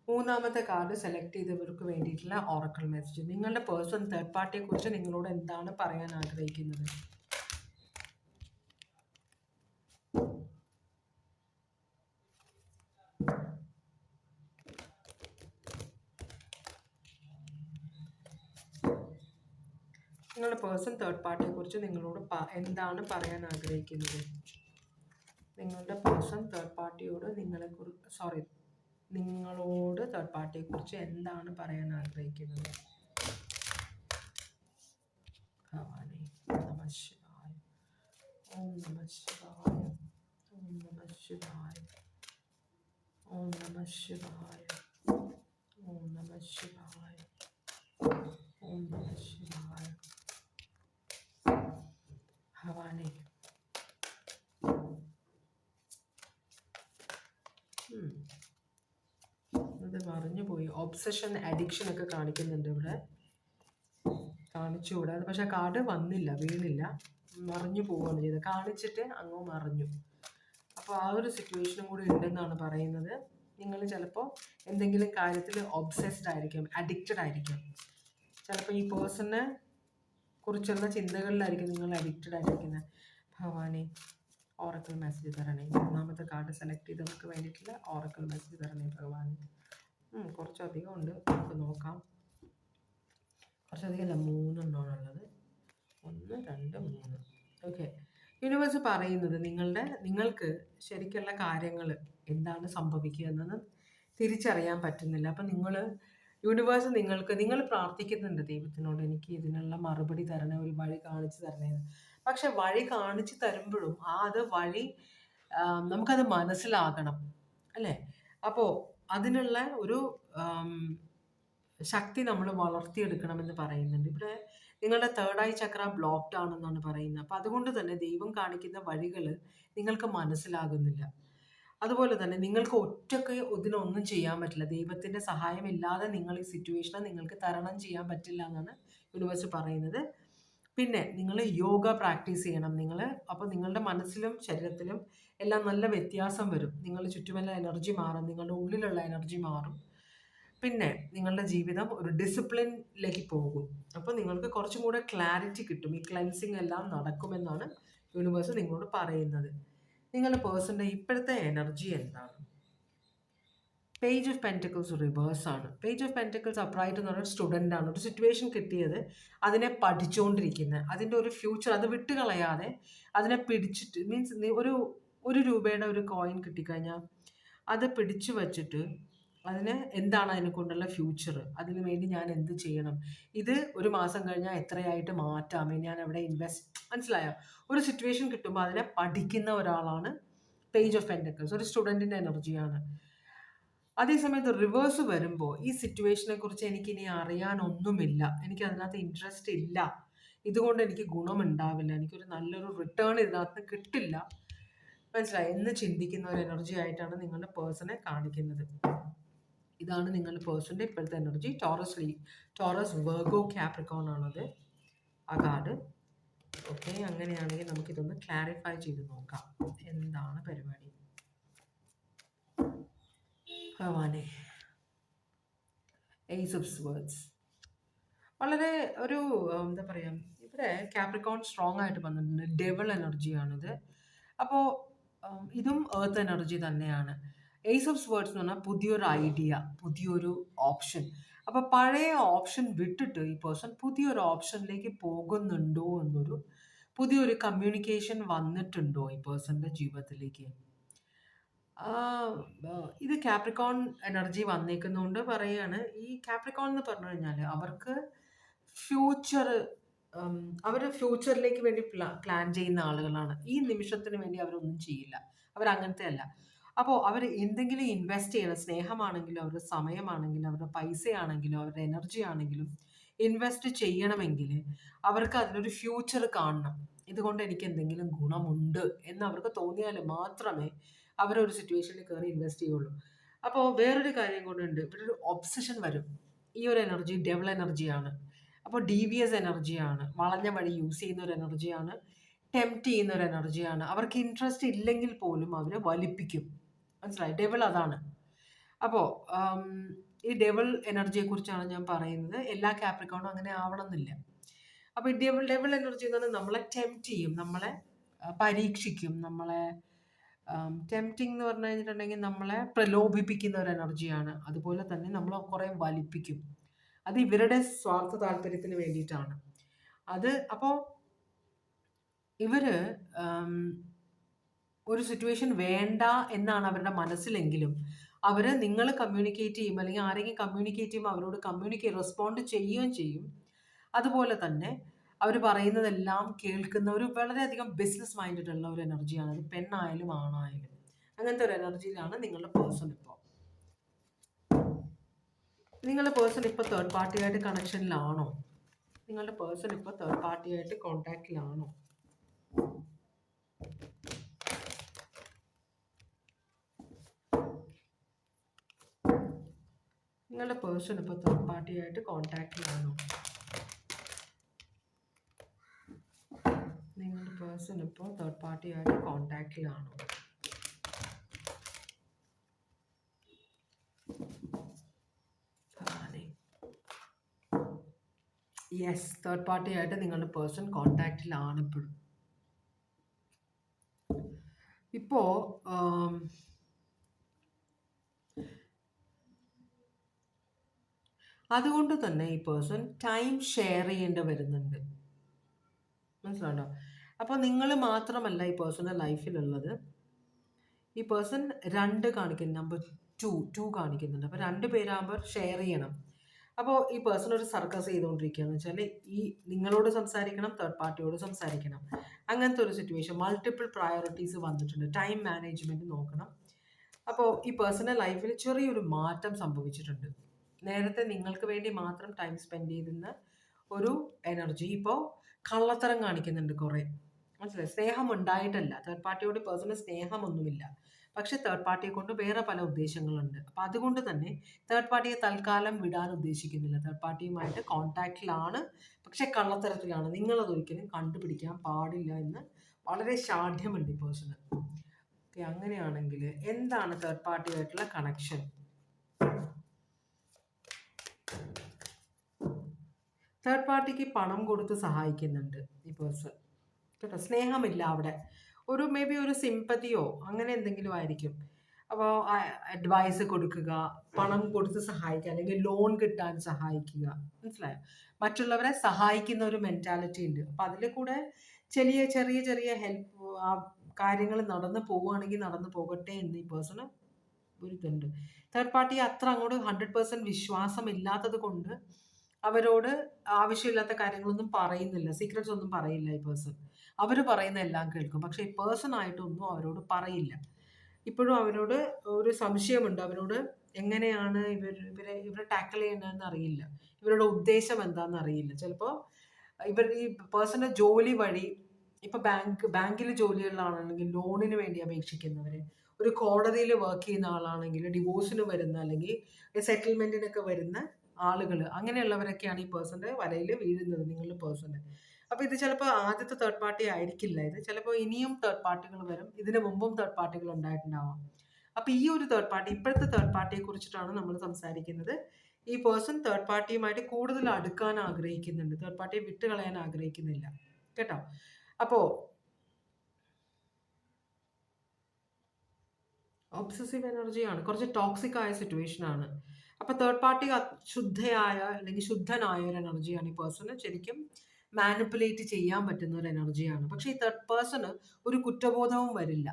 മൂന്നാമത്തെ കാർഡ് സെലക്ട് ചെയ്തവർക്ക് വേണ്ടിയിട്ടുള്ള ഓറക്കിൾ മെസ്സേജ്. നിങ്ങളുടെ പേഴ്സൺ തേർഡ് പാർട്ടിയെ കുറിച്ച് നിങ്ങളോട് എന്താണ് പറയാൻ ആഗ്രഹിക്കുന്നത്? നിങ്ങളുടെ പേഴ്സൺ തേർഡ് പാർട്ടിയെ കുറിച്ച് നിങ്ങളോട് എന്താണ് പറയാൻ ആഗ്രഹിക്കുന്നത്? നിങ്ങളുടെ പേഴ്സൺ തേർഡ് പാർട്ടിയോട് നിങ്ങളോട് തേർഡ് പാർട്ടിയെ കുറിച്ച് എന്താണ് പറയാൻ ആഗ്രഹിക്കുന്നത്? ഭവാനി, നമഃ ശിവായ, ഓം നമഃ ശിവായ, ഓം നമഃ ശിവായ, ഓം നമഃ ശിവായ, ഓം നമഃ ശിവായ, ഓം നമഃ ശിവായ. ഭവാനി, ഇത് മറിഞ്ഞുപോയി. ഒബ്സഷൻ, അഡിക്ഷൻ ഒക്കെ കാണിക്കുന്നുണ്ട് ഇവിടെ, കാണിച്ചുകൂടാ. പക്ഷെ കാർഡ് വന്നില്ല, വീണില്ല, മറിഞ്ഞു പോവുകയാണ് ചെയ്തത്. കാണിച്ചിട്ട് അങ്ങ് മറിഞ്ഞു. അപ്പോൾ ആ ഒരു സിറ്റുവേഷനും കൂടി ഉണ്ടെന്നാണ് പറയുന്നത്. നിങ്ങൾ ചിലപ്പോൾ എന്തെങ്കിലും കാര്യത്തിൽ ഒബ്സെസ്ഡ് ആയിരിക്കും, അഡിക്റ്റഡ് ആയിരിക്കും. ചിലപ്പോൾ ഈ പേഴ്സണിനെ കുറിച്ചുള്ള ചിന്തകളിലായിരിക്കും നിങ്ങൾ അഡിക്റ്റഡ് ആയിരിക്കുന്നത്. ഭവാനി, ഓറക്കിൾ മെസ്സേജ് തരണേ. മൂന്നാമത്തെ കാർഡ് സെലക്ട് ചെയ്തവർക്ക് വേണ്ടിയിട്ടുള്ള ഓറക്കിൾ മെസ്സേജ് തരണേ ഭഗവാനി. കുറച്ചധികം ഉണ്ട്, നമുക്ക് നോക്കാം. കുറച്ചധികം അല്ല, 3 എണ്ണമാണുള്ളത്. 1, 2, 3. ഓക്കെ, യൂണിവേഴ്സ് പറയുന്നത് നിങ്ങൾക്ക് ശരിക്കുള്ള കാര്യങ്ങൾ എന്താണ് സംഭവിക്കുക എന്നത് തിരിച്ചറിയാൻ പറ്റുന്നില്ല. അപ്പം യൂണിവേഴ്സ് നിങ്ങൾ പ്രാർത്ഥിക്കുന്നുണ്ട് ദൈവത്തിനോട്, എനിക്ക് ഇതിനുള്ള മറുപടി തരണേ, ഒരു വഴി കാണിച്ചു തരണേ. പക്ഷെ വഴി കാണിച്ചു തരുമ്പോഴും വഴി നമുക്കത് മനസ്സിലാകണം, അല്ലേ? അപ്പോൾ അതിനുള്ള ഒരു ശക്തി നമ്മൾ വളർത്തിയെടുക്കണമെന്ന് പറയുന്നുണ്ട്. ഇവിടെ നിങ്ങളുടെ തേർഡ് ഐ ചക്ര ബ്ലോക്ക്ഡ് ആണെന്നാണ് പറയുന്നത്. അപ്പോൾ അതുകൊണ്ട് തന്നെ ദൈവം കാണിക്കുന്ന വഴികൾ നിങ്ങൾക്ക് മനസ്സിലാകുന്നില്ല. അതുപോലെ തന്നെ നിങ്ങൾക്ക് ഒറ്റയ്ക്ക് ഇതിനൊന്നും ചെയ്യാൻ പറ്റില്ല. ദൈവത്തിൻ്റെ സഹായമില്ലാതെ നിങ്ങൾ ഈ സിറ്റുവേഷനെ നിങ്ങൾക്ക് തരണം ചെയ്യാൻ പറ്റില്ല എന്നാണ് യൂണിവേഴ്സ് പറയുന്നത്. പിന്നെ നിങ്ങൾ യോഗ പ്രാക്ടീസ് ചെയ്യണം. അപ്പോൾ നിങ്ങളുടെ മനസ്സിലും ശരീരത്തിലും എല്ലാം നല്ല വ്യത്യാസം വരും. നിങ്ങളുടെ ചുറ്റുമെല്ലാം എനർജി മാറും, നിങ്ങളുടെ ഉള്ളിലുള്ള എനർജി മാറും. പിന്നെ നിങ്ങളുടെ ജീവിതം ഒരു ഡിസിപ്ലിനിലേക്ക് പോകും. അപ്പോൾ നിങ്ങൾക്ക് കുറച്ചും കൂടെ ക്ലാരിറ്റി കിട്ടും. ഈ ക്ലെൻസിങ് എല്ലാം നടക്കുമെന്നാണ് യൂണിവേഴ്സ് നിങ്ങളോട് പറയുന്നത്. നിങ്ങളുടെ പേഴ്സൻ്റെ ഇപ്പോഴത്തെ എനർജി എന്താണ്? പേജ് ഓഫ് പെൻറ്റക്കിൾസ് റിവേഴ്സ് ആണ്. പേജ് ഓഫ് പെൻറ്റക്കിൾസ് അപ്രൈറ്റ് എന്ന് പറഞ്ഞ സ്റ്റുഡൻ്റ് ആണ്. ഒരു സിറ്റുവേഷൻ കിട്ടിയത്, അതിനെ പഠിച്ചുകൊണ്ടിരിക്കുന്നത്, അതിൻ്റെ ഒരു ഫ്യൂച്ചർ അത് വിട്ടുകളയാതെ അതിനെ പിടിച്ചിട്ട്, മീൻസ് ഒരു രൂപയുടെ ഒരു കോയിൻ കിട്ടിക്കഴിഞ്ഞാൽ അത് പിടിച്ചു വച്ചിട്ട് അതിന് എന്താണ് അതിനെ കൊണ്ടുള്ള ഫ്യൂച്ചർ, അതിന് വേണ്ടി ഞാൻ എന്ത് ചെയ്യണം, ഇത് ഒരു മാസം കഴിഞ്ഞാൽ എത്രയായിട്ട് മാറ്റാം, ഞാൻ അവിടെ ഇൻവെസ്റ്റ്, മനസ്സിലായോ? ഒരു സിറ്റുവേഷൻ കിട്ടുമ്പോൾ അതിനെ പഠിക്കുന്ന ഒരാളാണ് പേജ് ഓഫ് പെൻറ്റക്കിൾസ്, ഒരു സ്റ്റുഡൻറ്റിൻ്റെ എനർജിയാണ്. അതേസമയത്ത് റിവേഴ്സ് വരുമ്പോൾ ഈ സിറ്റുവേഷനെ കുറിച്ച് എനിക്കിനി അറിയാനൊന്നുമില്ല, എനിക്ക് അതിനകത്ത് ഇൻട്രസ്റ്റ് ഇല്ല, ഇതുകൊണ്ട് എനിക്ക് ഗുണമുണ്ടാവില്ല, എനിക്കൊരു നല്ലൊരു റിട്ടേൺ ഇതിനകത്ത് കിട്ടില്ല, മനസ്സിലായി എന്ന് ചിന്തിക്കുന്ന ഒരു എനർജി ആയിട്ടാണ് നിങ്ങളുടെ പേഴ്സണെ കാണിക്കുന്നത്. ഇതാണ് നിങ്ങളുടെ പേഴ്സൻ്റെ ഇപ്പോഴത്തെ എനർജി. ടോറസ് വെർഗോ കാപ്രിക്കോൺ ആണത് ആ കാർഡ്. ഓക്കെ, അങ്ങനെയാണെങ്കിൽ നമുക്കിതൊന്ന് ക്ലാരിഫൈ ചെയ്ത് നോക്കാം എന്താണ് പരിപാടി. ഭഗവാനെ, ഏസ് ഓഫ് സ്വേർഡ്സ് വളരെ ഒരു എന്താ പറയുക, ഇവിടെ കാപ്രിക്കോൺ സ്ട്രോങ് ആയിട്ട് വന്നിട്ടുണ്ട്. ഡെവിൾ എനർജിയാണിത്. അപ്പോൾ ഇതും എർത്ത് എനർജി തന്നെയാണ്. ഏസ് ഓഫ് സ്വേർഡ്സ് എന്ന് പറഞ്ഞാൽ പുതിയൊരു ഐഡിയ, പുതിയൊരു ഓപ്ഷൻ. അപ്പോൾ പഴയ ഓപ്ഷൻ വിട്ടിട്ട് ഈ പേഴ്സൺ പുതിയൊരു ഓപ്ഷനിലേക്ക് പോകുന്നുണ്ടോ എന്നൊരു പുതിയൊരു കമ്മ്യൂണിക്കേഷൻ വന്നിട്ടുണ്ടോ ഈ പേഴ്സൻ്റെ ജീവിതത്തിലേക്ക്. ഇത് കാപ്രിക്കോൺ എനർജി വന്നേക്കുന്നതുകൊണ്ട് പറയുകയാണ്. ഈ കാപ്രിക്കോൺ എന്ന് പറഞ്ഞു കഴിഞ്ഞാൽ അവർക്ക് ഫ്യൂച്ചർ, അവർ ഫ്യൂച്ചറിലേക്ക് വേണ്ടി പ്ലാൻ ചെയ്യുന്ന ആളുകളാണ്. ഈ നിമിഷത്തിന് വേണ്ടി അവരൊന്നും ചെയ്യില്ല, അവരങ്ങനത്തെ അല്ല. അപ്പോൾ അവർ എന്തെങ്കിലും ഇൻവെസ്റ്റ് ചെയ്യണം, സ്നേഹമാണെങ്കിലും അവരുടെ സമയമാണെങ്കിലും അവരുടെ പൈസയാണെങ്കിലും അവരുടെ എനർജി ആണെങ്കിലും ഇൻവെസ്റ്റ് ചെയ്യണമെങ്കിൽ അവർക്ക് അതിനൊരു ഫ്യൂച്ചർ കാണണം. ഇതുകൊണ്ട് എനിക്ക് എന്തെങ്കിലും ഗുണമുണ്ട് എന്ന് അവർക്ക് തോന്നിയാൽ മാത്രമേ അവരൊരു സിറ്റുവേഷനിൽ കയറി ഇൻവെസ്റ്റ് ചെയ്യുള്ളൂ. അപ്പോൾ വേറൊരു കാര്യം കൊണ്ടുണ്ട്, ഇവിടെ ഒരു ഒബ്സഷൻ വരും. ഈ ഒരു എനർജി ഡെവിൾ എനർജിയാണ്. അപ്പോൾ ഡീവിയസ് എനർജിയാണ്, വളഞ്ഞ വഴി യൂസ് ചെയ്യുന്ന ഒരു എനർജിയാണ്, ടെംപ്റ്റ് ചെയ്യുന്ന ഒരു എനർജിയാണ്. അവർക്ക് ഇൻട്രസ്റ്റ് ഇല്ലെങ്കിൽ പോലും അവരെ വലിപ്പിക്കും, മനസ്സിലായി? ഡെവിൾ അതാണ്. അപ്പോൾ ഈ ഡെവിൾ എനർജിയെ കുറിച്ചാണ് ഞാൻ പറയുന്നത്. എല്ലാ കാപ്രിക്കോണും അങ്ങനെ ആവണമെന്നില്ല. അപ്പോൾ ഈ ഡെവിൾ എനർജി എന്ന് പറഞ്ഞാൽ നമ്മളെ ടെംപ്റ്റ് ചെയ്യും, നമ്മളെ പരീക്ഷിക്കും, നമ്മളെ ടെംപ്റ്റിംഗ് എന്ന് പറഞ്ഞു കഴിഞ്ഞിട്ടുണ്ടെങ്കിൽ നമ്മളെ പ്രലോഭിപ്പിക്കുന്ന ഒരു എനർജിയാണ്. അതുപോലെ തന്നെ നമ്മളെ കുറേ വലിപ്പിക്കും. അത് ഇവരുടെ സ്വാർത്ഥ താല്പര്യത്തിന് വേണ്ടിയിട്ടാണ് അത്. അപ്പോൾ ഇവര് ഒരു സിറ്റുവേഷൻ വേണ്ട എന്നാണ് അവരുടെ മനസ്സിലെങ്കിലും അവർ നിങ്ങൾ കമ്മ്യൂണിക്കേറ്റ് ചെയ്യും, അല്ലെങ്കിൽ ആരെങ്കിലും കമ്മ്യൂണിക്കേറ്റ് ചെയ്യുമ്പോൾ അവരോട് റെസ്പോണ്ട് ചെയ്യുകയും ചെയ്യും. അതുപോലെ തന്നെ അവർ പറയുന്നതെല്ലാം കേൾക്കുന്ന ഒരു വളരെയധികം ബിസിനസ് മൈൻഡഡ് ഉള്ള ഒരു എനർജിയാണ്. അത് പെണ്ണായാലും ആണായാലും അങ്ങനത്തെ ഒരു എനർജിയിലാണ് നിങ്ങളുടെ പേഴ്സൺ ഇപ്പോൾ. നിങ്ങളുടെ പേഴ്സൺ ഇപ്പോൾ തേർഡ് പാർട്ടിയായിട്ട് കണക്ഷനിലാണോ? നിങ്ങളുടെ പേഴ്സൺ ഇപ്പോൾ തേർഡ് പാർട്ടിയായിട്ട് കോണ്ടാക്റ്റിലാണോ? നിങ്ങളുടെ പേഴ്സൺ ഇപ്പോൾ തേർഡ് പാർട്ടിയായിട്ട് കോണ്ടാക്റ്റിലാണോ? നിങ്ങളുടെ പേഴ്സൺ ഇപ്പോൾ തേർഡ് പാർട്ടിയായിട്ട് കോണ്ടാക്റ്റിലാണോ? യെസ്, തേർഡ് പാർട്ടിയായിട്ട് നിങ്ങളുടെ പേഴ്സൺ കോണ്ടാക്റ്റിലാണ് ഇപ്പോഴും. ഇപ്പോൾ അതുകൊണ്ട് തന്നെ ഈ പേഴ്സൺ ടൈം ഷെയർ ചെയ്യേണ്ടി വരുന്നുണ്ട്, മനസ്സിലാണ്ടോ? അപ്പോൾ നിങ്ങൾ മാത്രമല്ല ഈ പേഴ്സൻ്റെ ലൈഫിലുള്ളത്. ഈ പേഴ്സൺ 2 കാണിക്കുന്നു, നമ്പർ 2 കാണിക്കുന്നുണ്ട്. അപ്പോൾ 2 പേരാകുമ്പോൾ ഷെയർ ചെയ്യണം. അപ്പോൾ ഈ പേഴ്സൺ ഒരു സർക്കസ് ചെയ്തുകൊണ്ടിരിക്കുകയെന്ന് വെച്ചാൽ ഈ നിങ്ങളോട് സംസാരിക്കണം, തേർഡ് പാർട്ടിയോട് സംസാരിക്കണം, അങ്ങനത്തെ ഒരു സിറ്റുവേഷൻ. മൾട്ടിപ്പിൾ പ്രയോറിറ്റീസ് വന്നിട്ടുണ്ട്, ടൈം മാനേജ്മെൻറ്റ് നോക്കണം. അപ്പോൾ ഈ പേഴ്സണൽ ലൈഫിൽ ചെറിയൊരു മാറ്റം സംഭവിച്ചിട്ടുണ്ട്. നേരത്തെ നിങ്ങൾക്ക് വേണ്ടി മാത്രം ടൈം സ്പെൻഡ് ചെയ്തിരുന്ന ഒരു എനർജി ഇപ്പോൾ കള്ളത്തരം കാണിക്കുന്നുണ്ട് കുറേ, മനസ്സിലായി? സ്നേഹം ഉണ്ടായിട്ടല്ല, തേർഡ് പാർട്ടിയോട് പേഴ്സണൽ സ്നേഹമൊന്നുമില്ല, പക്ഷെ തേർഡ് പാർട്ടിയെ കൊണ്ട് വേറെ പല ഉദ്ദേശങ്ങളുണ്ട്. അപ്പോൾ അതുകൊണ്ട് തന്നെ തേർഡ് പാർട്ടിയെ തൽക്കാലം വിടാൻ ഉദ്ദേശിക്കുന്നില്ല. തേർഡ് പാർട്ടിയുമായിട്ട് കോൺടാക്റ്റിലാണ്, പക്ഷെ കള്ളത്തരത്തിലാണ്. നിങ്ങളതൊരിക്കലും കണ്ടുപിടിക്കാൻ പാടില്ല എന്ന് വളരെ ശാഠ്യമുണ്ട് ഈ പേഴ്സണ്. ഓക്കെ, അങ്ങനെയാണെങ്കിൽ എന്താണ് തേർഡ് പാർട്ടിയായിട്ടുള്ള കണക്ഷൻ? തേർഡ് പാർട്ടിക്ക് പണം കൊടുത്ത് സഹായിക്കുന്നുണ്ട് ഈ പേഴ്സൺ കേട്ടോ. സ്നേഹമില്ല അവിടെ, ഒരു മേ ബി ഒരു സിമ്പതിയോ അങ്ങനെ എന്തെങ്കിലും ആയിരിക്കും. അപ്പോൾ അഡ്വൈസ് കൊടുക്കുക, പണം കൊടുത്ത് സഹായിക്കുക, അല്ലെങ്കിൽ ലോൺ കിട്ടാൻ സഹായിക്കുക, മനസ്സിലായോ? മറ്റുള്ളവരെ സഹായിക്കുന്ന ഒരു മെൻറ്റാലിറ്റി ഉണ്ട്. അപ്പോൾ അതിൽ കൂടെ ചെറിയ ചെറിയ ചെറിയ ഹെൽപ്പ് കാര്യങ്ങൾ നടന്നു പോവുകയാണെങ്കിൽ നടന്നു പോകട്ടെ എന്ന് ഈ പേഴ്സണ് ഒരു ഇതുണ്ട്. തേർഡ് പാർട്ടി അത്ര അങ്ങോട്ട് 100% വിശ്വാസം ഇല്ലാത്തത് കൊണ്ട് അവരോട് ആവശ്യമില്ലാത്ത കാര്യങ്ങളൊന്നും പറയുന്നില്ല, സീക്രറ്റ്സ് ഒന്നും പറയില്ല ഈ പേഴ്സൺ. അവർ പറയുന്ന എല്ലാം കേൾക്കും, പക്ഷേ ഈ പേഴ്സൺ ആയിട്ടൊന്നും അവരോട് പറയില്ല. ഇപ്പോഴും അവരോട് ഒരു സംശയമുണ്ട്, അവരോട് എങ്ങനെയാണ് ഇവരെ ടാക്കിൾ ചെയ്യണമെന്ന് അറിയില്ല, ഇവരുടെ ഉദ്ദേശം എന്താണെന്ന് അറിയില്ല. ചിലപ്പോൾ ഈ പേഴ്സന്റെ ജോലി വഴി, ഇപ്പൊ ബാങ്കിൽ ജോലിയുള്ള ആളാണെങ്കിൽ ലോണിന് വേണ്ടി അപേക്ഷിക്കുന്നവര്, ഒരു കോടതിയിൽ വർക്ക് ചെയ്യുന്ന ആളാണെങ്കിൽ ഡിവോഴ്സിന് വരുന്ന, അല്ലെങ്കിൽ സെറ്റിൽമെന്റിനൊക്കെ വരുന്ന ആളുകൾ, അങ്ങനെയുള്ളവരൊക്കെയാണ് ഈ പേഴ്സന്റെ വലയിൽ വീഴുന്നത്, നിങ്ങളുടെ പേഴ്സന്റെ. അപ്പൊ ഇത് ചിലപ്പോൾ ആദ്യത്തെ തേർഡ് പാർട്ടി ആയിരിക്കില്ല, ഇത് ചിലപ്പോൾ ഇനിയും തേർഡ് പാർട്ടികൾ വരും, ഇതിനു മുമ്പും തേർഡ് പാർട്ടികൾ ഉണ്ടായിട്ടുണ്ടാവാം. അപ്പൊ ഈ ഒരു തേർഡ് പാർട്ടി, ഇപ്പോഴത്തെ തേർഡ് പാർട്ടിയെ കുറിച്ചിട്ടാണ് നമ്മൾ സംസാരിക്കുന്നത്. ഈ പേഴ്സൺ തേർഡ് പാർട്ടിയുമായിട്ട് കൂടുതൽ അടുക്കാൻ ആഗ്രഹിക്കുന്നുണ്ട്, തേർഡ് പാർട്ടിയെ വിട്ടുകളയാൻ ആഗ്രഹിക്കുന്നില്ല, കേട്ടോ. അപ്പോ ഒബ്സസീവ് എനർജിയാണ്, കുറച്ച് ടോക്സിക് ആയ സിറ്റുവേഷൻ ആണ്. അപ്പൊ തേർഡ് പാർട്ടി ശുദ്ധയായ അല്ലെങ്കിൽ ശുദ്ധനായ ഒരു എനർജിയാണ്. ഈ പേഴ്സണ് ശരിക്കും മാനിപ്പുലേറ്റ് ചെയ്യാൻ പറ്റുന്ന ഒരു എനർജിയാണ്. പക്ഷെ ഈ തേർഡ് പേഴ്സണ് ഒരു കുറ്റബോധവും വരില്ല,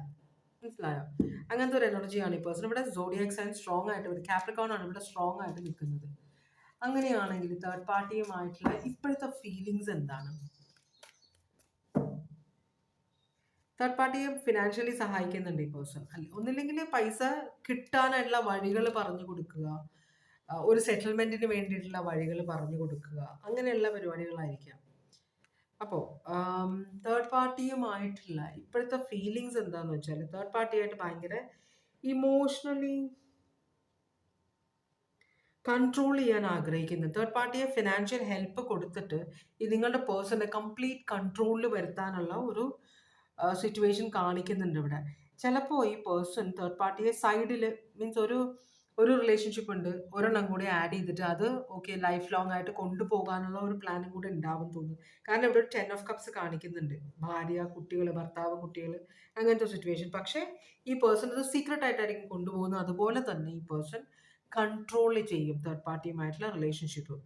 മനസ്സിലായോ? അങ്ങനത്തെ ഒരു എനർജിയാണ് ഈ പേഴ്സൺ. ഇവിടെ സോഡിയാക് സൈൻ സ്ട്രോങ് ആയിട്ട്, കാപ്രിക്കോൺ ആണ് ഇവിടെ സ്ട്രോങ് ആയിട്ട് നിൽക്കുന്നത്. അങ്ങനെയാണെങ്കിൽ തേർഡ് പാർട്ടിയുമായിട്ടുള്ള ഇപ്പോഴത്തെ ഫീലിങ്സ് എന്താണ്? തേർഡ് പാർട്ടിയെ ഫിനാൻഷ്യലി സഹായിക്കുന്നുണ്ട് ഈ പേഴ്സൺ. ഒന്നില്ലെങ്കിൽ പൈസ കിട്ടാനുള്ള വഴികൾ പറഞ്ഞു കൊടുക്കുക, ഒരു സെറ്റിൽമെന്റിന് വേണ്ടിയിട്ടുള്ള വഴികൾ പറഞ്ഞു കൊടുക്കുക, അങ്ങനെയുള്ള പരിപാടികളായിരിക്കാം. അപ്പോൾ തേർഡ് പാർട്ടിയുമായിട്ടുള്ള ഇപ്പോഴത്തെ ഫീലിങ്സ് എന്താന്ന് വെച്ചാൽ, തേർഡ് പാർട്ടിയായിട്ട് ഭയങ്കര ഇമോഷണലി കൺട്രോൾ ചെയ്യാൻ ആഗ്രഹിക്കുന്നു. തേർഡ് പാർട്ടിയെ ഫിനാൻഷ്യൽ ഹെൽപ്പ് കൊടുത്തിട്ട് ഈ നിങ്ങളുടെ പേഴ്സണെ കംപ്ലീറ്റ് കൺട്രോളിൽ വരുത്താനുള്ള ഒരു സിറ്റുവേഷൻ കാണിക്കുന്നുണ്ട് ഇവിടെ. ചിലപ്പോൾ ഈ പേഴ്സൺ തേർഡ് പാർട്ടിയെ സൈഡിൽ, മീൻസ് ഒരു റിലേഷൻഷിപ്പ് ഉണ്ട്, ഒരെണ്ണം കൂടി ആഡ് ചെയ്തിട്ട് അത് ഓക്കെ ലൈഫ് ലോങ് ആയിട്ട് കൊണ്ടുപോകാനുള്ള ഒരു പ്ലാനും കൂടി ഉണ്ടാവും തോന്നുന്നു. കാരണം ഇവിടെ ഒരു 10 ഓഫ് കപ്സ് കാണിക്കുന്നുണ്ട്, ഭാര്യ, കുട്ടികൾ, ഭർത്താവ്, കുട്ടികൾ, അങ്ങനത്തെ സിറ്റുവേഷൻ. പക്ഷേ ഈ പേഴ്സൺ അത് സീക്രട്ട് ആയിട്ടായിരിക്കും കൊണ്ടുപോകുന്നത്. അതുപോലെ തന്നെ ഈ പേഴ്സൺ കൺട്രോൾ ചെയ്യും തേർഡ് പാർട്ടിയുമായിട്ടുള്ള റിലേഷൻഷിപ്പ്.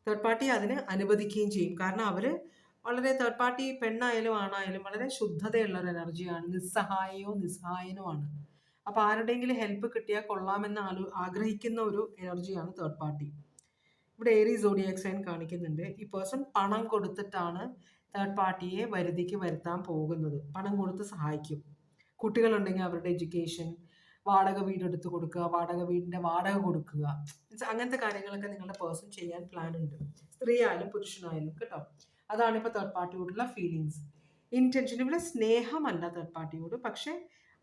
തേർഡ് പാർട്ടി അതിന് അനുവദിക്കുകയും ചെയ്യും. കാരണം അവർ വളരെ, തേർഡ് പാർട്ടി പെണ്ണായാലും ആണായാലും വളരെ ശുദ്ധതയുള്ള ഒരു എനർജിയാണ്, നിസ്സഹായനുമാണ്. അപ്പോൾ ആരുടെയെങ്കിലും ഹെൽപ്പ് കിട്ടിയാൽ കൊള്ളാമെന്ന് ആഗ്രഹിക്കുന്ന ഒരു എനർജിയാണ് തേർഡ് പാർട്ടി. ഇവിടെ ഏരീസ് സോഡിയാക് സൈൻ കാണിക്കുന്നുണ്ട്. ഈ പേഴ്സൺ പണം കൊടുത്തിട്ടാണ് തേർഡ് പാർട്ടിയെ വരുതിക്ക് വരുത്താൻ പോകുന്നത്. പണം കൊടുത്ത് സഹായിക്കും. കുട്ടികളുണ്ടെങ്കിൽ അവരുടെ എഡ്യൂക്കേഷൻ, വാടക വീട് എടുത്ത് കൊടുക്കുക, വാടക വീടിൻ്റെ വാടക കൊടുക്കുക, അങ്ങനത്തെ കാര്യങ്ങളൊക്കെ നിങ്ങളുടെ പേഴ്സൺ ചെയ്യാൻ പ്ലാൻ ഉണ്ട്, സ്ത്രീ ആയാലും പുരുഷനായാലും, കേട്ടോ. അതാണ് ഇപ്പോൾ തേർഡ് പാർട്ടിയോടുള്ള ഫീലിങ്സ്. ഇൻറ്റൻഷൻ ഇവിടെ സ്നേഹമല്ല തേർഡ് പാർട്ടിയോട്, പക്ഷേ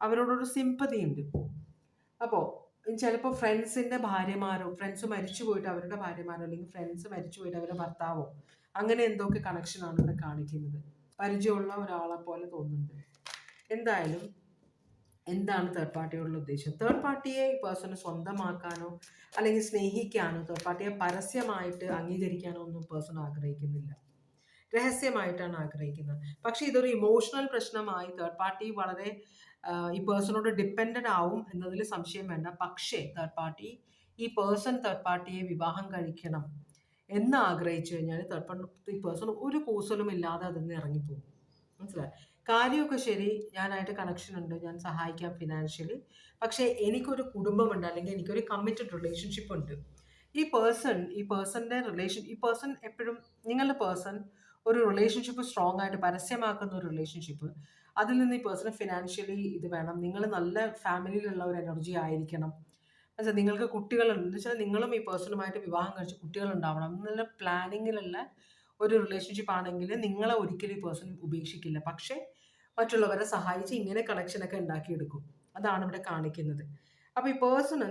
അവരോടൊരു സിമ്പതി ഉണ്ട്. അപ്പോൾ ചിലപ്പോൾ ഫ്രണ്ട്സിൻ്റെ ഭാര്യമാരോ, ഫ്രണ്ട്സ് മരിച്ചു പോയിട്ട് അവരുടെ ഭാര്യമാരോ, അല്ലെങ്കിൽ ഫ്രണ്ട്സ് മരിച്ചു പോയിട്ട് അവരുടെ ഭർത്താവോ, അങ്ങനെ എന്തൊക്കെ കണക്ഷനാണ് ഇവിടെ കാണിക്കുന്നത്. പരിചയമുള്ള ഒരാളെ പോലെ തോന്നുന്നുണ്ട്. എന്തായാലും എന്താണ് തേർഡ് പാർട്ടിയോടുള്ള ഉദ്ദേശം? തേർഡ് പാർട്ടിയെ ഈ പേഴ്സണ് സ്വന്തമാക്കാനോ അല്ലെങ്കിൽ സ്നേഹിക്കാനോ, തേർഡ് പാർട്ടിയെ പരസ്യമായിട്ട് അംഗീകരിക്കാനോ ഒന്നും പേഴ്സൺ ആഗ്രഹിക്കുന്നില്ല, രഹസ്യമായിട്ടാണ് ആഗ്രഹിക്കുന്നത്. പക്ഷെ ഇതൊരു ഇമോഷണൽ പ്രശ്നമായി തേർഡ് പാർട്ടി വളരെ ഈ പേഴ്സണോട് ഡിപ്പെൻഡൻ്റ് ആവും എന്നതിൽ സംശയം വേണ്ട. പക്ഷേ ഈ പേഴ്സൺ തേർഡ് പാർട്ടിയെ വിവാഹം കഴിക്കണം എന്ന് ആഗ്രഹിച്ചു കഴിഞ്ഞാൽ ഈ പേഴ്സൺ ഒരു കൂസലും ഇല്ലാതെ അതിൽ നിന്ന് ഇറങ്ങിപ്പോകും, മനസ്സിലായി? കാര്യമൊക്കെ ശരി, ഞാനായിട്ട് കണക്ഷൻ ഉണ്ട്, ഞാൻ സഹായിക്കാം ഫിനാൻഷ്യലി, പക്ഷേ എനിക്കൊരു കുടുംബമുണ്ട്, അല്ലെങ്കിൽ എനിക്കൊരു കമ്മിറ്റഡ് റിലേഷൻഷിപ്പ് ഉണ്ട്. ഈ പേഴ്സൺ എപ്പോഴും, നിങ്ങളുടെ പേഴ്സൺ ഒരു റിലേഷൻഷിപ്പ് സ്ട്രോങ് ആയിട്ട് പരസ്യമാക്കുന്ന ഒരു റിലേഷൻഷിപ്പ്, അതിൽ നിന്ന് ഈ പേഴ്സൺ ഫിനാൻഷ്യലി ഇത് വേണം, നിങ്ങൾ നല്ല ഫാമിലിയിലുള്ള ഒരു എനർജി ആയിരിക്കണം, എന്നുവെച്ചാൽ നിങ്ങൾക്ക് കുട്ടികളുണ്ട്, എന്ന് വെച്ചാൽ നിങ്ങളും ഈ പേഴ്സണുമായിട്ട് വിവാഹം കഴിച്ച് കുട്ടികളുണ്ടാവണം എന്നുള്ള പ്ലാനിങ്ങിലുള്ള ഒരു റിലേഷൻഷിപ്പ് ആണെങ്കിൽ നിങ്ങളെ ഒരിക്കലും ഈ പേഴ്സൺ ഉപേക്ഷിക്കില്ല. പക്ഷേ മറ്റുള്ളവരെ സഹായിച്ച് ഇങ്ങനെ കണക്ഷനൊക്കെ ഉണ്ടാക്കിയെടുക്കും. അതാണ് ഇവിടെ കാണിക്കുന്നത്. അപ്പോൾ ഈ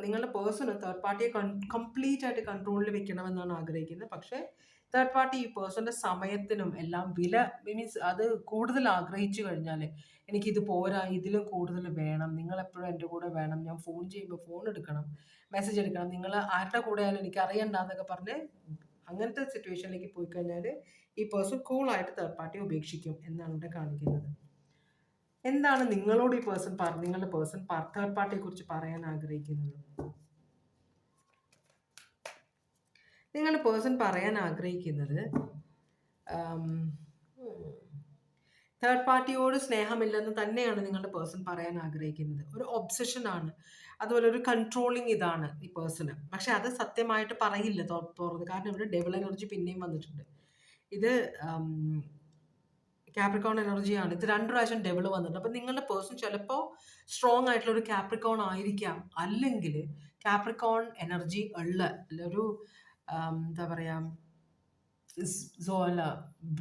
നിങ്ങളുടെ പേഴ്സണ് തേർഡ് പാർട്ടിയെ കംപ്ലീറ്റ് ആയിട്ട് കൺട്രോളിൽ വെക്കണമെന്നാണ് ആഗ്രഹിക്കുന്നത്. പക്ഷേ തേർഡ് പാർട്ടി ഈ പേഴ്സന്റെ സമയത്തിനും എല്ലാം മീൻസ് അത് കൂടുതൽ ആഗ്രഹിച്ചു കഴിഞ്ഞാൽ, എനിക്കിത് പോരാ, ഇതിലും കൂടുതൽ വേണം, നിങ്ങളെപ്പോഴും എൻ്റെ കൂടെ വേണം, ഞാൻ ഫോൺ ചെയ്യുമ്പോൾ ഫോൺ എടുക്കണം, മെസ്സേജ് എടുക്കണം, നിങ്ങൾ ആരുടെ കൂടെ ആയാലും എനിക്ക് അറിയണ്ടെന്നൊക്കെ പറഞ്ഞ് അങ്ങനത്തെ സിറ്റുവേഷനിലേക്ക് പോയി കഴിഞ്ഞാൽ ഈ പേഴ്സൺ കൂളായിട്ട് തേർഡ് പാർട്ടി ഉപേക്ഷിക്കും എന്നാണ് ഇവിടെ കാണിക്കുന്നത്. എന്താണ് നിങ്ങളോട് ഈ നിങ്ങളുടെ പേഴ്സൺ തേർഡ് പാർട്ടിയെ കുറിച്ച് പറയാൻ ആഗ്രഹിക്കുന്നത്? നിങ്ങളുടെ പേഴ്സൺ പറയാൻ ആഗ്രഹിക്കുന്നത്, തേർഡ് പാർട്ടിയോട് സ്നേഹമില്ലെന്ന് തന്നെയാണ് നിങ്ങളുടെ പേഴ്സൺ പറയാൻ ആഗ്രഹിക്കുന്നത്. ഒരു ഒബ്സഷനാണ്, അതുപോലെ ഒരു കൺട്രോളിങ് ഇതാണ് ഈ പേഴ്സണ്. പക്ഷെ അത് സത്യമായിട്ട് പറയില്ല തുറന്ന്. കാരണം ഇവിടെ ഡെവിൾ എനർജി പിന്നെയും വന്നിട്ടുണ്ട്. ഇത് കാപ്രിക്കോൺ എനർജിയാണ്. ഇത് 2 പ്രാവശ്യം ഡെവിൾ വന്നിട്ടുണ്ട്. അപ്പം നിങ്ങളുടെ പേഴ്സൺ ചിലപ്പോൾ സ്ട്രോങ് ആയിട്ടുള്ള ഒരു കാപ്രിക്കോൺ ആയിരിക്കാം. അല്ലെങ്കിൽ കാപ്രിക്കോൺ എനർജി ഉള്ള ഒരു എന്താ പറയുക,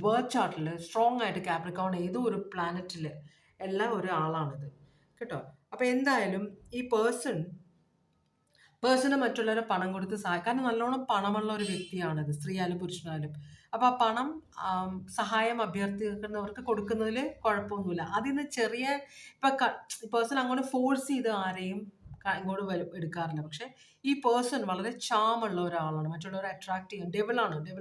ബർത്ത് ചാർട്ടിൽ സ്ട്രോങ് ആയിട്ട് കാപ്രിക്കോൺ ഏതോ ഒരു പ്ലാനറ്റിൽ ഉള്ള ഒരാളാണിത് കേട്ടോ. അപ്പോൾ എന്തായാലും ഈ പേഴ്സണ് മറ്റുള്ളവരെ പണം കൊടുത്ത് കാരണം നല്ലോണം പണമുള്ള ഒരു വ്യക്തിയാണിത്, സ്ത്രീയായാലും പുരുഷനായാലും. അപ്പോൾ ആ പണം സഹായം അഭ്യർത്ഥിക്കുന്നവർക്ക് കൊടുക്കുന്നതിൽ കുഴപ്പമൊന്നുമില്ല. അതിന്ന് ചെറിയ പേഴ്സൺ അങ്ങോട്ട് ഫോഴ്സ് ചെയ്ത് ആരെയും ഇങ്ങോട്ട് എടുക്കാറില്ല. പക്ഷെ ഈ പേഴ്സൺ വളരെ ചാമുള്ള ഒരാളാണ്, മറ്റുള്ളവരെ അട്രാക്ട് ചെയ്യാൻ. ഡെവിൾ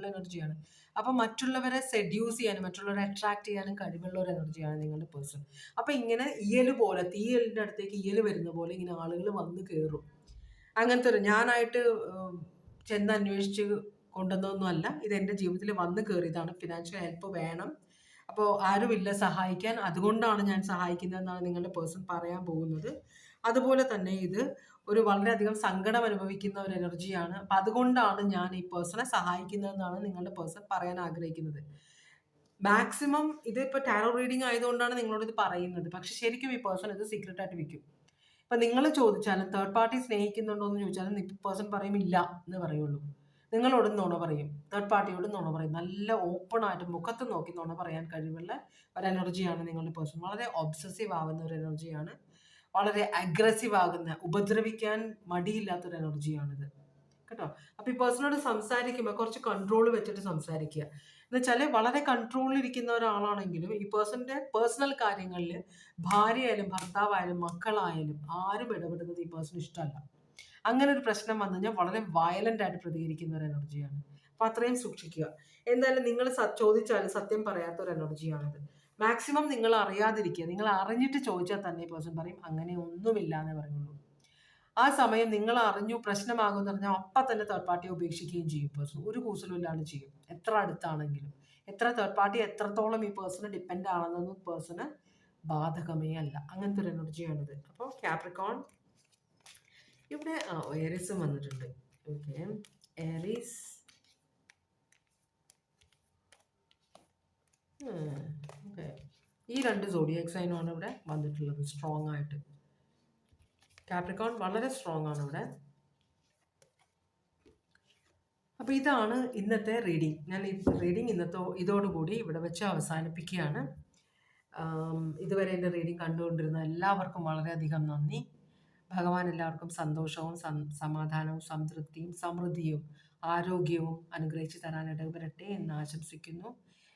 എനർജിയാണ്. അപ്പം മറ്റുള്ളവരെ സെഡ്യൂസ് ചെയ്യാനും മറ്റുള്ളവരെ അട്രാക്ട് ചെയ്യാനും കഴിവുള്ള ഒരു എനർജിയാണ് നിങ്ങളുടെ പേഴ്സൺ. അപ്പം ഇങ്ങനെ ഇയൽ പോലെ, തീയലിൻ്റെ അടുത്തേക്ക് ഇയൽ വരുന്ന പോലെ ഇങ്ങനെ ആളുകൾ വന്ന് കയറും. അങ്ങനത്തെ ഒരു ഞാനായിട്ട് ചെന്ന് അന്വേഷിച്ച് കൊണ്ടുവന്നതൊന്നും അല്ല, ഇത് എൻ്റെ ജീവിതത്തിൽ വന്ന് കയറിയതാണ്. ഫിനാൻഷ്യൽ ഹെൽപ്പ് വേണം, അപ്പോൾ ആരുമില്ല സഹായിക്കാൻ, അതുകൊണ്ടാണ് ഞാൻ സഹായിക്കുന്നതെന്നാണ് നിങ്ങളുടെ പേഴ്സൺ പറയാൻ പോകുന്നത്. അതുപോലെ തന്നെ ഇത് ഒരു വളരെയധികം സങ്കടം അനുഭവിക്കുന്ന ഒരു എനർജിയാണ്. അപ്പം അതുകൊണ്ടാണ് ഞാൻ ഈ പേഴ്സണെ സഹായിക്കുന്നതെന്നാണ് നിങ്ങളുടെ പേഴ്സൺ പറയാൻ ആഗ്രഹിക്കുന്നത്. മാക്സിമം ഇതിപ്പോൾ ടാരോ റീഡിംഗ് ആയതുകൊണ്ടാണ് നിങ്ങളോട് ഇത് പറയുന്നത്. പക്ഷെ ശരിക്കും ഈ പേഴ്സൺ ഇത് സീക്രട്ട് ആയിട്ട് വെക്കും. ഇപ്പം നിങ്ങൾ ചോദിച്ചാലും തേർഡ് പാർട്ടി സ്നേഹിക്കുന്നുണ്ടോ എന്ന് ചോദിച്ചാലും പേഴ്സൺ പറയും ഇല്ല എന്ന് പറയുള്ളൂ. നിങ്ങളോടും നുണ പറയും, തേർഡ് പാർട്ടിയോടും നുണ പറയും. നല്ല ഓപ്പൺ ആയിട്ട് മുഖത്ത് നോക്കി നുണ പറയാൻ കഴിവുള്ള ഒരു എനർജിയാണ് നിങ്ങളുടെ പേഴ്സൺ. വളരെ ഒബ്സസീവ് ആവുന്ന ഒരു എനർജിയാണ്, വളരെ അഗ്രസീവ് ആകുന്ന, ഉപദ്രവിക്കാൻ മടിയില്ലാത്തൊരു എനർജിയാണിത് കേട്ടോ. അപ്പോൾ ഈ പേഴ്സണോട് സംസാരിക്കുമ്പോൾ കുറച്ച് കൺട്രോൾ വെച്ചിട്ട് സംസാരിക്കുക. എന്ന് വെച്ചാൽ വളരെ കൺട്രോളിലിരിക്കുന്ന ഒരാളാണെങ്കിലും ഈ പേഴ്സൻ്റെ പേഴ്സണൽ കാര്യങ്ങളിൽ ഭാര്യയായാലും ഭർത്താവായാലും മക്കളായാലും ആരും ഇടപെടുന്നത് ഈ പേഴ്സൺ ഇഷ്ടമല്ല. അങ്ങനെ ഒരു പ്രശ്നം വന്നു കഴിഞ്ഞാൽ വളരെ വയലൻ്റ് ആയിട്ട് പ്രതികരിക്കുന്ന ഒരു എനർജിയാണ്. അപ്പോൾ അത്രയും സൂക്ഷിക്കുക. എന്തായാലും നിങ്ങൾ ചോദിച്ചാൽ സത്യം പറയാത്തൊരു എനർജിയാണിത്. മാക്സിമം നിങ്ങൾ അറിയാതിരിക്കുക. നിങ്ങൾ അറിഞ്ഞിട്ട് ചോദിച്ചാൽ തന്നെ ഈ പേഴ്സൺ പറയും അങ്ങനെ ഒന്നുമില്ല എന്നേ പറയുള്ളൂ. ആ സമയം നിങ്ങൾ അറിഞ്ഞു പ്രശ്നമാകുമെന്ന് പറഞ്ഞാൽ അപ്പം തന്നെ തേർഡ് പാർട്ടിയെ ഉപേക്ഷിക്കുകയും ചെയ്യും പേഴ്സൺ. ഒരു കൂസലും ഇല്ലാണ്ട് ചെയ്യും, എത്ര അടുത്താണെങ്കിലും. എത്ര തേർഡ് പാർട്ടി എത്രത്തോളം ഈ പേഴ്സണ് ഡിപ്പെൻഡ് ആണെന്നൊന്നും പേഴ്സണ് ബാധകമേ അല്ല. അങ്ങനത്തെ ഒരു എനർജിയാണിത്. അപ്പോൾ കാപ്രിക്കോൺ ഇവിടെ ഏരീസും വന്നിട്ടുണ്ട്. ഓക്കെ, ഏരീസ് ഓക്കെ, ഈ 2 സോഡിയാക് സൈനുമാണ് ഇവിടെ വന്നിട്ടുള്ളത് സ്ട്രോങ് ആയിട്ട്. കാപ്രിക്കോൺ വളരെ സ്ട്രോങ് ആണ് ഇവിടെ. അപ്പോൾ ഇതാണ് ഇന്നത്തെ റീഡിങ്. ഞാൻ ഈ റീഡിങ് ഇതോടുകൂടി ഇവിടെ വെച്ച് അവസാനിപ്പിക്കുകയാണ്. ഇതുവരെ എൻ്റെ റീഡിങ് കണ്ടുകൊണ്ടിരുന്ന എല്ലാവർക്കും വളരെയധികം നന്ദി. ഭഗവാൻ എല്ലാവർക്കും സന്തോഷവും സമാധാനവും സംതൃപ്തിയും സമൃദ്ധിയും ആരോഗ്യവും അനുഗ്രഹിച്ച് തരാൻ ഇടവരട്ടെ എന്ന് ആശംസിക്കുന്നു.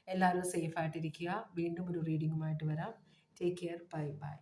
എല്ലാവരും സേഫായിട്ടിരിക്കുക. വീണ്ടും ഒരു റീഡിങ്ങുമായിട്ട് വരാം. Take care. Bye bye.